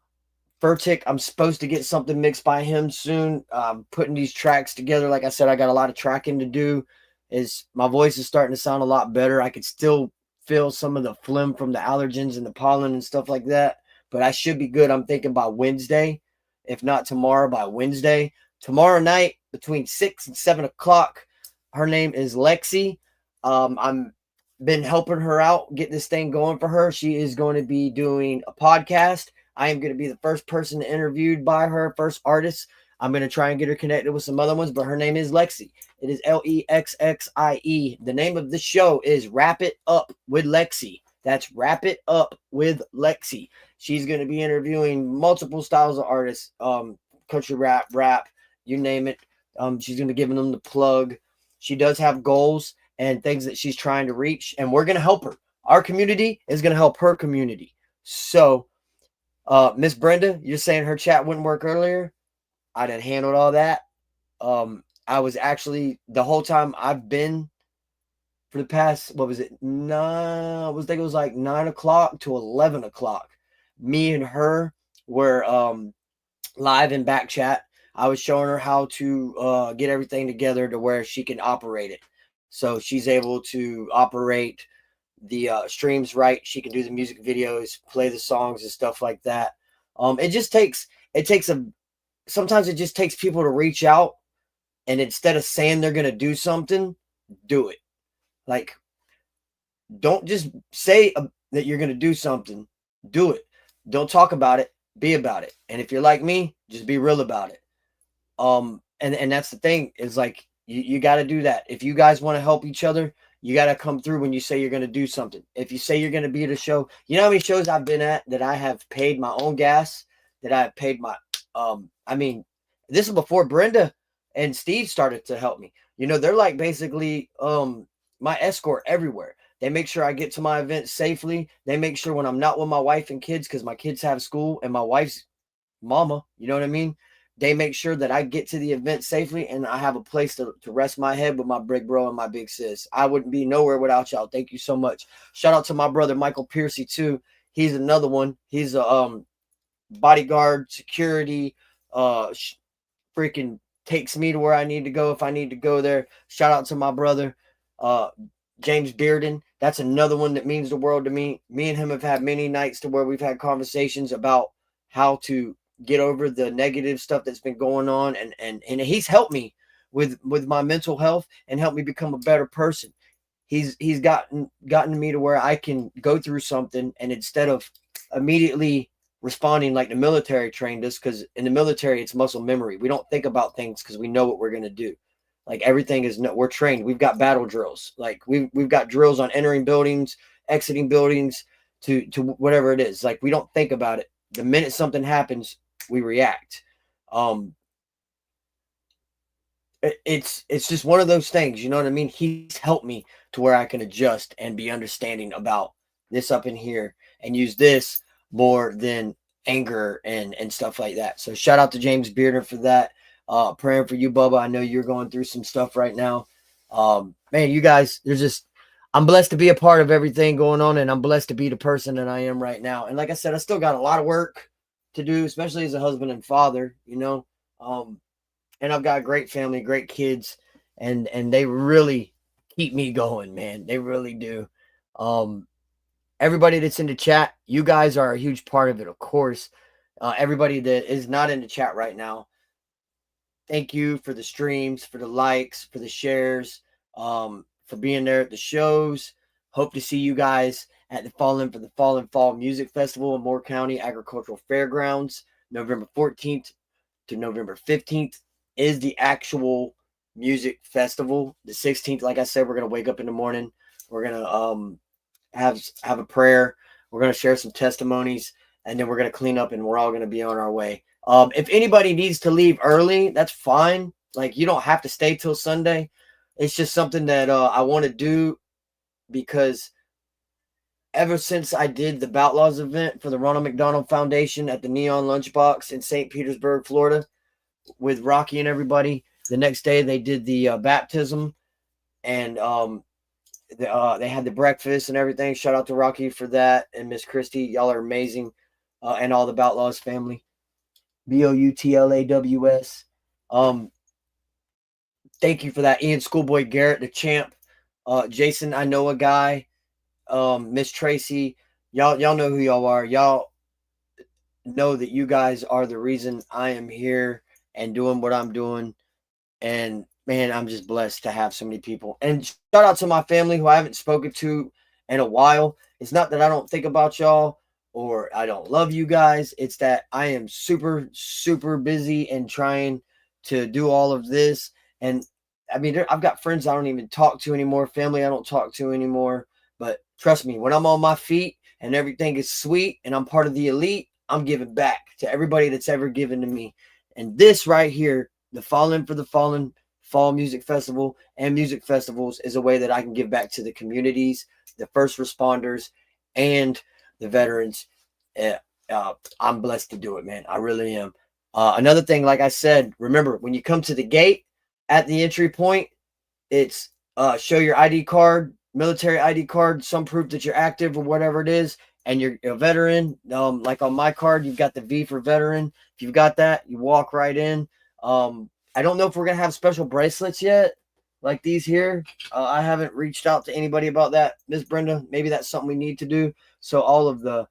Furtick, I'm supposed to get something mixed by him soon. Putting these tracks together. Like I said, I got a lot of tracking to do. My voice is starting to sound a lot better. I could still feel some of the phlegm from the allergens and the pollen and stuff like that, but I should be good. I'm thinking by Wednesday, if not tomorrow, by Wednesday. Tomorrow night between 6 and 7 o'clock. Her name is Lexi. I'm been helping her out, get this thing going for her. She is going to be doing a podcast. I am going to be the first person interviewed by her, first artist. I'm going to try and get her connected with some other ones, but her name is Lexi. It is Lexxie. The name of the show is Wrap It Up with Lexi. That's Wrap It Up with Lexi. She's going to be interviewing multiple styles of artists, country rap, you name it. She's going to give them the plug. She does have goals and things that she's trying to reach, and we're going to help her. Our community is going to help her community. So, Miss Brenda, you're saying her chat wouldn't work earlier? I done handled all that. I was actually, the whole time I've been for the past, what was it? I think it was like 9 o'clock to 11 o'clock. me and her were live in back chat. I was showing her how to get everything together to where she can operate it. So she's able to operate the streams right. She can do the music videos, play the songs and stuff like that. It takes sometimes it just takes people to reach out, and instead of saying they're gonna do something, do it. Like, don't just say that you're gonna do something. Do it. Don't talk about it. Be about it. And if you're like me, just be real about it. And that's the thing, is like, you got to do that. If you guys want to help each other, you got to come through when you say you're going to do something. If you say you're going to be at a show, you know how many shows I've been at that I have paid my own gas, that I have paid my, I mean, this is before Brenda and Steve started to help me. You know, they're like basically, my escort everywhere. They make sure I get to my event safely. They make sure when I'm not with my wife and kids, because my kids have school and my wife's mama, you know what I mean? They make sure that I get to the event safely and I have a place to rest my head with my big bro and my big sis. I wouldn't be nowhere without y'all. Thank you so much. Shout out to my brother, Michael Piercy, too. He's another one. He's a bodyguard, security, freaking takes me to where I need to go if I need to go there. Shout out to my brother, James Bearden. That's another one that means the world to me. Me and him have had many nights to where we've had conversations about how to get over the negative stuff that's been going on, and he's helped me with my mental health and helped me become a better person. He's gotten me to where I can go through something, and instead of immediately responding like the military trained us, because in the military it's muscle memory. We don't think about things because we know what we're going to do. Like, everything is, we're trained. We've got battle drills. Like, we've got drills on entering buildings, exiting buildings, to whatever it is. Like, we don't think about it. The minute something happens, we react. It's just one of those things, you know what I mean? He's helped me to where I can adjust and be understanding about this up in here and use this more than anger and stuff like that. So shout out to James Bearden for that. Praying for you, Bubba. I know you're going through some stuff right now. Man, you guys, I'm blessed to be a part of everything going on, and I'm blessed to be the person that I am right now. And like I said, I still got a lot of work to do, especially as a husband and father, you know. And I've got a great family, great kids, and they really keep me going, man. They really do. Everybody that's in the chat, you guys are a huge part of it, of course. Everybody that is not in the chat right now, thank you for the streams, for the likes, for the shares, for being there at the shows. Hope to see you guys at the Fallen Fall Music Festival in Moore County Agricultural Fairgrounds, November 14th to November 15th is the actual music festival. The 16th, like I said, we're going to wake up in the morning. We're going to have a prayer. We're going to share some testimonies, and then we're going to clean up, and we're all going to be on our way. If anybody needs to leave early, that's fine. Like, you don't have to stay till Sunday. It's just something that I want to do, because ever since I did the Boutlaws event for the Ronald McDonald Foundation at the Neon Lunchbox in St. Petersburg, Florida, with Rocky and everybody, the next day they did the baptism, and they had the breakfast and everything. Shout out to Rocky for that, and Miss Christy. Y'all are amazing, and all the Boutlaws family. Boutlaws. Thank you for that. Ian Schoolboy Garrett, the champ. Jason, I know a guy. Miss Tracy, y'all know who y'all are. Y'all know that you guys are the reason I am here and doing what I'm doing. And man, I'm just blessed to have so many people. And shout out to my family who I haven't spoken to in a while. It's not that I don't think about y'all or I don't love you guys. It's that I am super, super busy and trying to do all of this. And I mean, I've got friends I don't even talk to anymore, family I don't talk to anymore. But trust me, when I'm on my feet and everything is sweet and I'm part of the elite, I'm giving back to everybody that's ever given to me. And this right here, the Fallen for the Fallen Fall Music Festival and music festivals, is a way that I can give back to the communities, the first responders, and the veterans. I'm blessed to do it, man. I really am. Another thing, like I said, remember, when you come to the gate at the entry point, it's show your ID card, military ID card, some proof that you're active or whatever it is, and you're a veteran, like on my card, you've got the V for veteran. If you've got that, you walk right in. I don't know if we're going to have special bracelets yet, like these here. I haven't reached out to anybody about that. Miss Brenda, maybe that's something we need to do. So all of the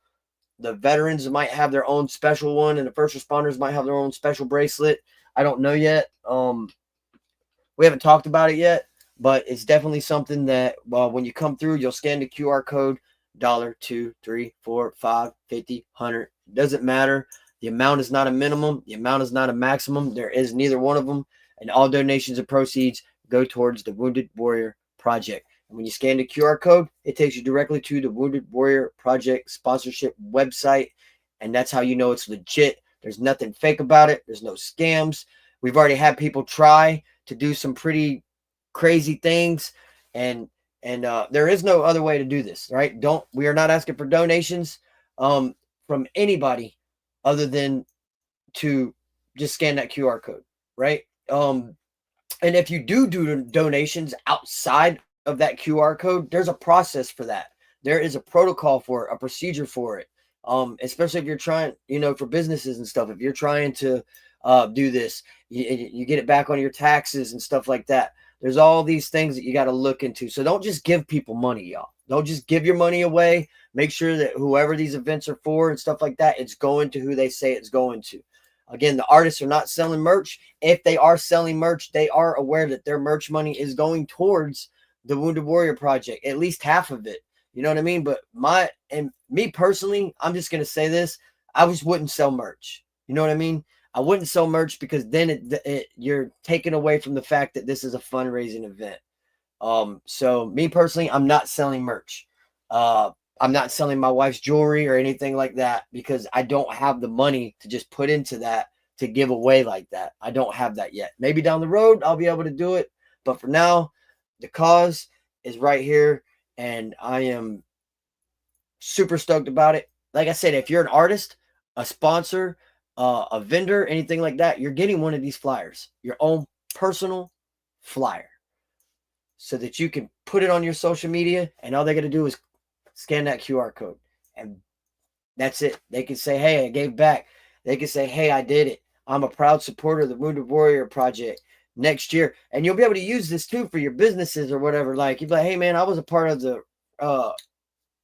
veterans might have their own special one, and the first responders might have their own special bracelet. I don't know yet. We haven't talked about it yet, but it's definitely something that when you come through, you'll scan the QR code. $1, $2, $3, $4, $5, $50, $100. Doesn't matter. The amount is not a minimum. The amount is not a maximum. There is neither one of them. And all donations and proceeds go towards the Wounded Warrior Project. And when you scan the QR code, it takes you directly to the Wounded Warrior Project sponsorship website. And that's how you know it's legit. There's nothing fake about it. There's no scams. We've already had people try to do some pretty crazy things. And there is no other way to do this, right? We are not asking for donations from anybody other than to just scan that QR code, right? And if you do donations outside of that QR code, there's a process for that. There is a protocol for it, a procedure for it. Especially if you're trying, for businesses and stuff, if you're trying to do this, you get it back on your taxes and stuff like that. There's all these things that you got to look into. So don't just give people money, y'all. Don't just give your money away. Make sure that whoever these events are for and stuff like that, it's going to who they say it's going to. Again, the artists are not selling merch. If they are selling merch, they are aware that their merch money is going towards the Wounded Warrior Project, at least half of it. You know what I mean? But me personally, I'm just going to say this. I just wouldn't sell merch. You know what I mean? I wouldn't sell merch because then you're taken away from the fact that this is a fundraising event. So me personally, I'm not selling merch. I'm not selling my wife's jewelry or anything like that because I don't have the money to just put into that to give away like that. I don't have that yet. Maybe down the road, I'll be able to do it. But for now, the cause is right here. And I am super stoked about it. Like I said, if you're an artist, a sponsor, a vendor, anything like that, you're getting one of these flyers, your own personal flyer, so that you can put it on your social media, and all they got to do is scan that QR code, and that's it. They can say, hey, I gave back. They can say, hey, I did it. I'm a proud supporter of the Wounded Warrior Project next year. And you'll be able to use this too for your businesses or whatever. Like, you'd be like, hey, man, I was a part of the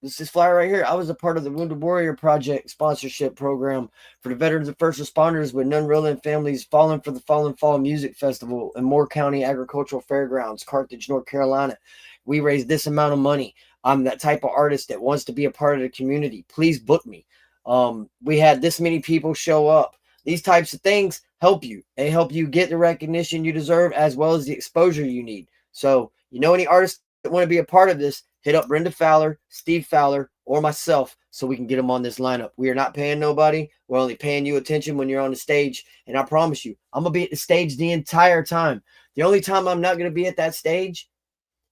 this flyer right here. I was a part of the Wounded Warrior Project sponsorship program for the veterans and first responders with NoneRealA and families fallen for the Fallen Fall Music Festival in Moore County Agricultural Fairgrounds, Carthage, North Carolina. We raised this amount of money. I'm that type of artist that wants to be a part of the community. Please book me. We had this many people show up. These types of things help you. They help you get the recognition you deserve as well as the exposure you need. So, any artists that want to be a part of this, hit up Brenda Fowler, Steve Fowler, or myself so we can get them on this lineup. We are not paying nobody. We're only paying you attention when you're on the stage. And I promise you, I'm going to be at the stage the entire time. The only time I'm not going to be at that stage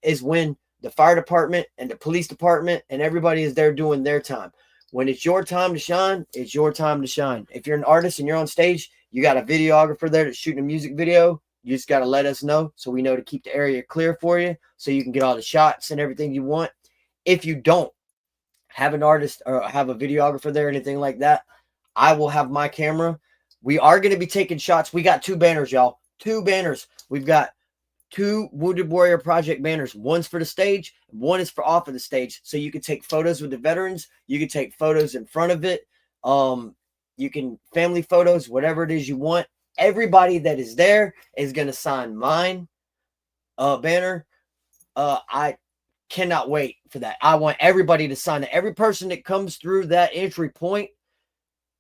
is when the fire department and the police department and everybody is there doing their time. When it's your time to shine, it's your time to shine. If you're an artist and you're on stage, you got a videographer there that's shooting a music video, you just got to let us know so we know to keep the area clear for you so you can get all the shots and everything you want. If you don't have an artist or have a videographer there or anything like that, I will have my camera. We are going to be taking shots. We got 2 banners, y'all. 2 banners. We've got 2 Wounded Warrior Project banners. One's for the stage. One is for off of the stage. So you can take photos with the veterans. You can take photos in front of it. You can family photos, whatever it is you want. Everybody that is there is going to sign mine banner. I cannot wait for that. I want everybody to sign it. Every person that comes through that entry point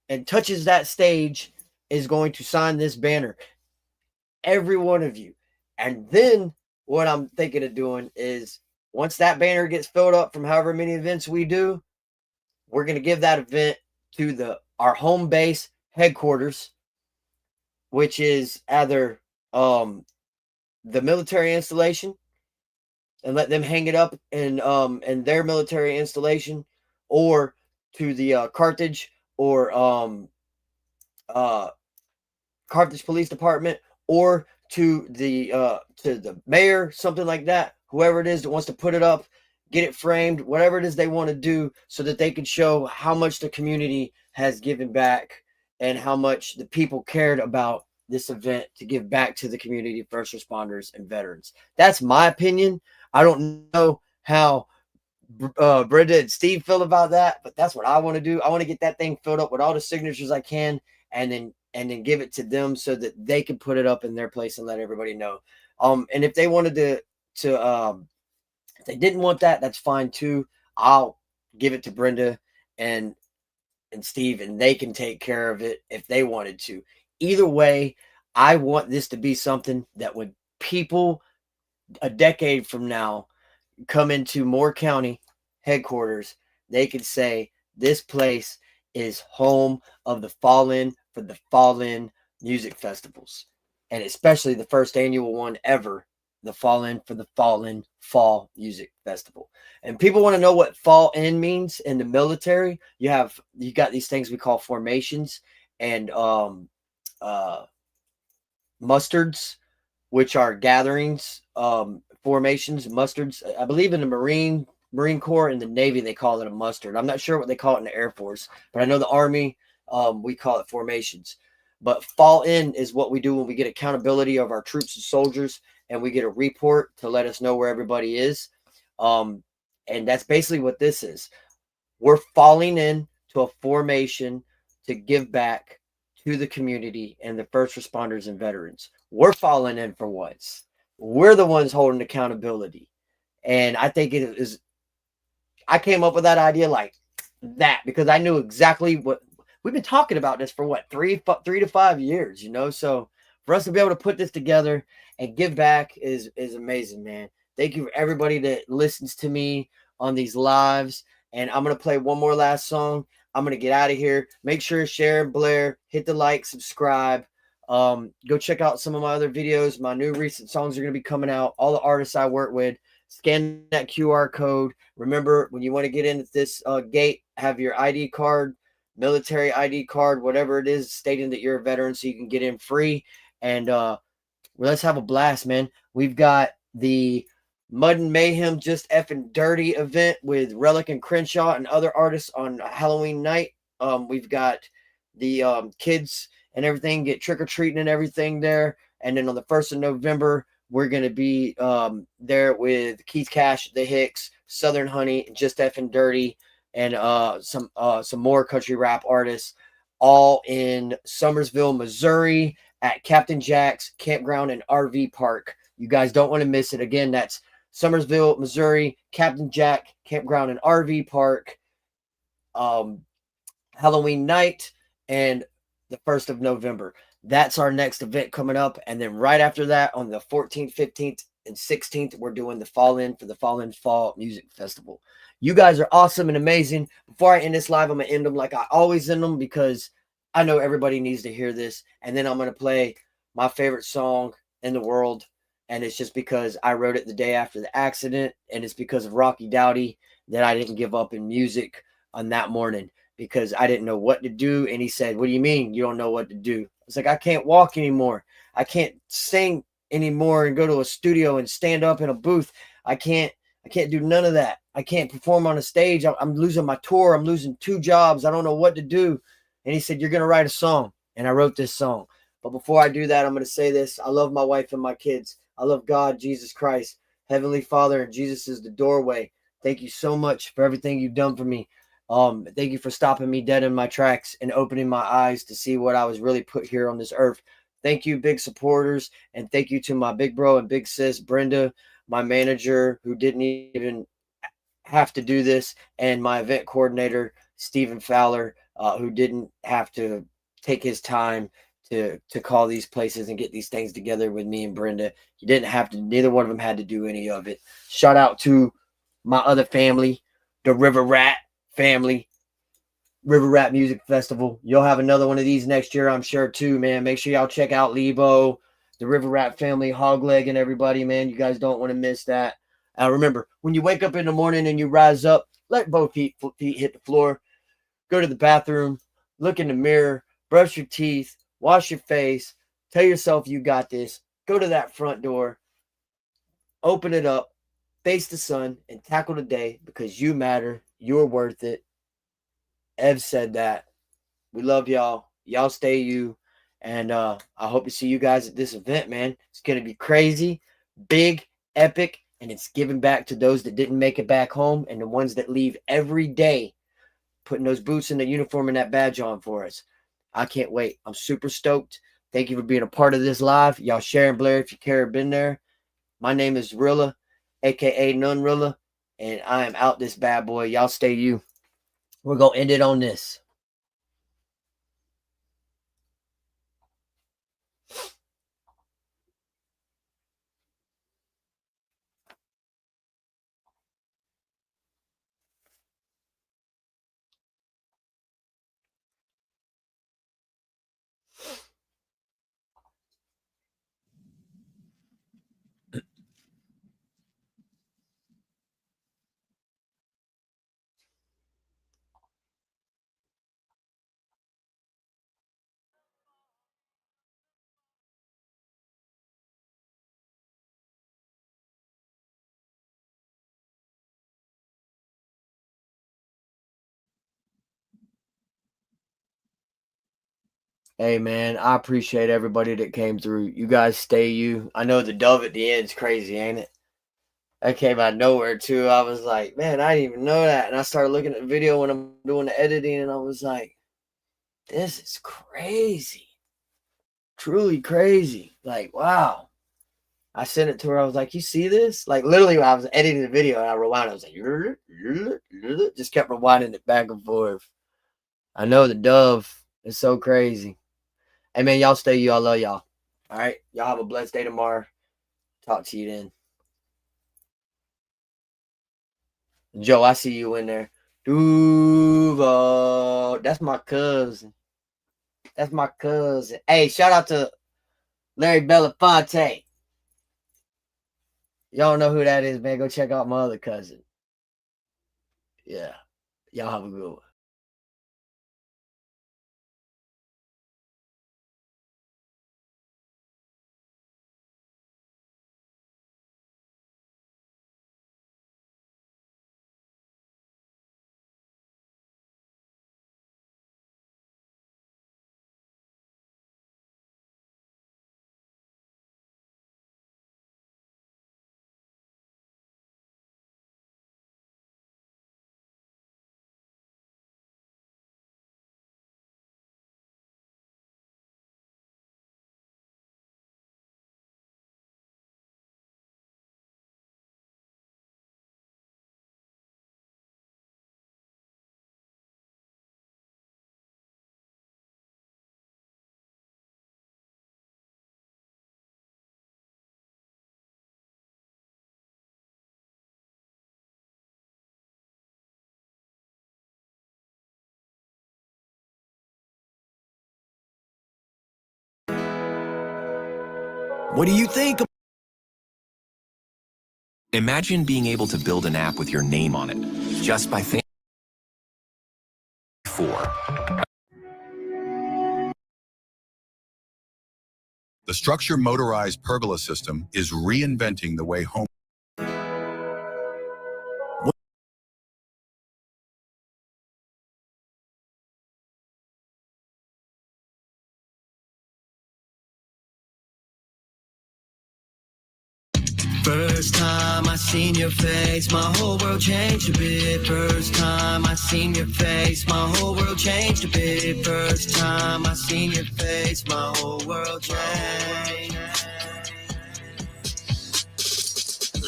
and touches that stage is going to sign this banner. Every one of you. And then what I'm thinking of doing is once that banner gets filled up from however many events we do, we're going to give that event to our home base headquarters, which is either the military installation, and let them hang it up in their military installation, or to the Carthage or Carthage Police Department, or to the mayor, something like that. Whoever it is that wants to put it up, get it framed, whatever it is they want to do, so that they can show how much the community has given back and how much the people cared about this event to give back to the community, first responders, and veterans. That's my opinion. I don't know how Brenda and Steve feel about that, but that's what I want to do. I want to get that thing filled up with all the signatures I can, and then give it to them so that they can put it up in their place and let everybody know. And if they wanted to if they didn't want that, that's fine too. I'll give it to Brenda and Steve, and they can take care of it if they wanted to. Either way, I want this to be something that when people a decade from now come into Moore County headquarters, they could say this place is home of the Fallen for the Fallen music festivals, and especially the first annual one ever, the Fallen for the Fallen Fall Music Festival. And people want to know what fall in means in the military. You got these things we call formations and mustards, which are gatherings, formations, mustards. I believe in the Marine Corps and the Navy, they call it a mustard. I'm not sure what they call it in the Air Force, but I know the Army, we call it formations. But fall in is what we do when we get accountability of our troops and soldiers, and we get a report to let us know where everybody is. And that's basically what this is. We're falling in to a formation to give back to the community and the first responders and veterans. We're falling in for once. We're the ones holding accountability. And I think it is, I came up with that idea like that because I knew exactly what we've been talking about this for what, 3 to 5 years, So for us to be able to put this together and give back is amazing, man. Thank you for everybody that listens to me on these lives. And I'm going to play one more last song. I'm going to get out of here. Make sure to share and blare, hit the like, subscribe. Go check out some of my other videos. My new recent songs are going to be coming out. All the artists I work with. Scan that QR code. Remember, when you want to get into this gate, have your ID card, military ID card, whatever it is, stating that you're a veteran so you can get in free. And let's have a blast, man. We've got the Mud and Mayhem Just Effing Dirty event with Relic and Crenshaw and other artists on Halloween night. We've got the kids and everything get trick-or-treating and everything there. And then on the 1st of November, we're going to be there with Keith Cash, The Hicks, Southern Honey, Just Effing Dirty, and some more country rap artists, all in Summersville, Missouri at Captain Jack's Campground and RV Park. You guys don't want to miss it. Again, that's Summersville, Missouri, Captain Jack Campground and RV Park, Halloween night, and the 1st of November. That's our next event coming up. And then right after that, on the 14th, 15th, and 16th, we're doing the Fall In for the Fallen Fall Music Festival. You guys are awesome and amazing. Before I end this live, I'm going to end them like I always end them because I know everybody needs to hear this. And then I'm going to play my favorite song in the world. And it's just because I wrote it the day after the accident. And it's because of Rocky Dowdy that I didn't give up in music on that morning because I didn't know what to do. And he said, "What do you mean you don't know what to do?" It's like, I can't walk anymore. I can't sing anymore and go to a studio and stand up in a booth. I can't do none of that. I can't perform on a stage. I'm losing my tour. I'm losing 2 jobs. I don't know what to do. And he said, "You're going to write a song." And I wrote this song. But before I do that, I'm going to say this. I love my wife and my kids. I love God, Jesus Christ, Heavenly Father, and Jesus is the doorway. Thank you so much for everything you've done for me. Thank you for stopping me dead in my tracks and opening my eyes to see what I was really put here on this earth. Thank you, big supporters. And thank you to my big bro and big sis, Brenda, my manager, who didn't even have to do this, and my event coordinator, Stephen Fowler, who didn't have to take his time to call these places and get these things together with me and Brenda. He didn't have to, neither one of them had to do any of it. Shout out to my other family, the River Rat family, River Rat Music Festival. You'll have another one of these next year, I'm sure, too, man. Make sure y'all check out Lebo, the River Rat family, Hogleg, and everybody, man. You guys don't want to miss that. Remember, when you wake up in the morning and you rise up, let both feet hit the floor. Go to the bathroom, look in the mirror, brush your teeth, wash your face, tell yourself you got this. Go to that front door, open it up, face the sun and tackle the day because you matter. You're worth it. Ev said that. We love y'all. Y'all stay you. And I hope to see you guys at this event, man. It's going to be crazy, big, epic, and it's giving back to those that didn't make it back home and the ones that leave every day, putting those boots in the uniform and that badge on for us. I can't wait. I'm super stoked. Thank you for being a part of this live. Y'all share and Blair if you care, been there. My name is Rilla, a.k.a. NoneRealA, and I am out this bad boy. Y'all stay you. We're going to end it on this. Hey, man, I appreciate everybody that came through. You guys stay you. I know the dove at the end's crazy, ain't it? That came out of nowhere, too. I was like, man, I didn't even know that. And I started looking at the video when I'm doing the editing, and I was like, this is crazy. Truly crazy. Like, wow. I sent it to her. I was like, you see this? Like, literally, when I was editing the video and I rewound, I was like, just kept rewinding it back and forth. I know the dove is so crazy. Hey, man, y'all stay you. I love y'all. All right. Y'all have a blessed day tomorrow. Talk to you then. Joe, I see you in there. Duval. That's my cousin. That's my cousin. Hey, shout out to Larry Belafonte. Y'all know who that is, man. Go check out my other cousin. Yeah. Y'all have a good one. What do you think? Imagine being able to build an app with your name on it, just by thinking before. The structure motorized pergola system is reinventing the way home. First time I seen your face, my whole world changed a bit. First time I seen your face, my whole world changed a bit. First time I seen your face, my whole world changed.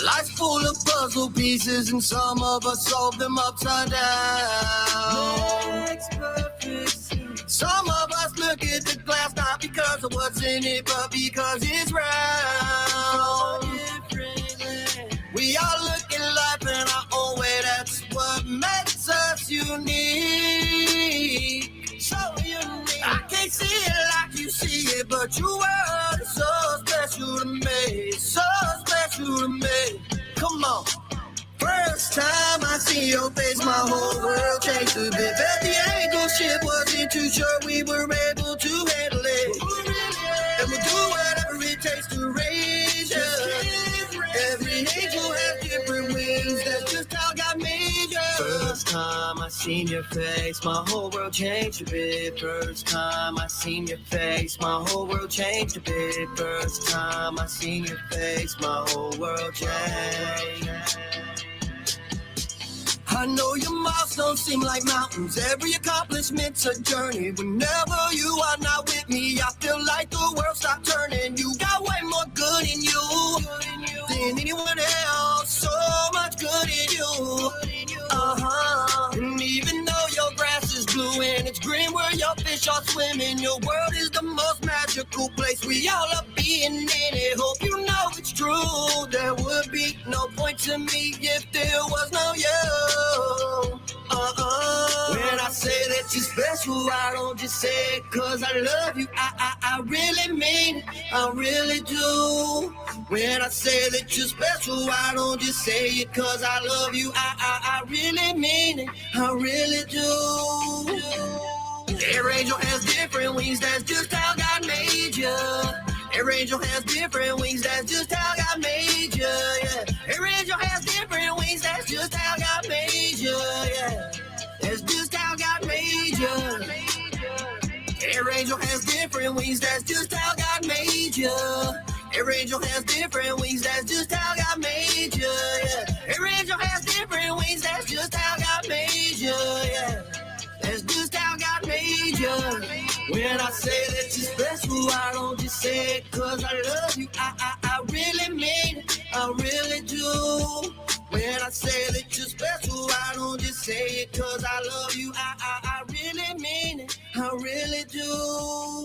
Life's full of puzzle pieces and some of us solve them upside down. Makes perfect sense. Some of us look at the glass not because of what's in it, but because it's round. We all look at life in our own way, that's what makes us unique. So unique. I can't see it like you see it, but your world is so special to me, so special to me. Come on. First time I see your face, my whole world changed a bit. Bet the angle ship wasn't too sure we were able to handle it. And we'll do whatever it takes to raise you. Every angel has different seen your face, my whole world changed a bit. First time I seen your face, my whole world changed a bit. First time I seen your face, my whole world changed. I know your milestones seem like mountains. Every accomplishment's a journey. Whenever you are not with me, I feel like the world stopped turning. You got way more good in you than anyone else. So much good in you. And even though your grass is blue and it's green where your fish are swimming, your world is the most magical place. We all are being in it. Hope you know it's true. There would be no point to me if there was no you. When I say that you're special, I don't just say it 'cause I love you. I really mean it. I really do. When I say that you're special, I don't just say it 'cause I love you. I really mean it. I really do. Every angel has different wings, that's just how God made you. Every angel has different wings, that's just how God made you, yeah. Every angel has different wings, that's just how God made you, yeah. That's just how God made you. Every angel has different wings, that's just how God made you. Every angel has different wings, that's just how God made you, yeah. Every angel has different wings, that's just how God made you, yeah. That's just how God made you. When I say that you're special, I don't just say it 'cause I love you. I really mean it. I really do. When I say that you're special, I don't just say it 'cause I love you. I really mean it. I really do.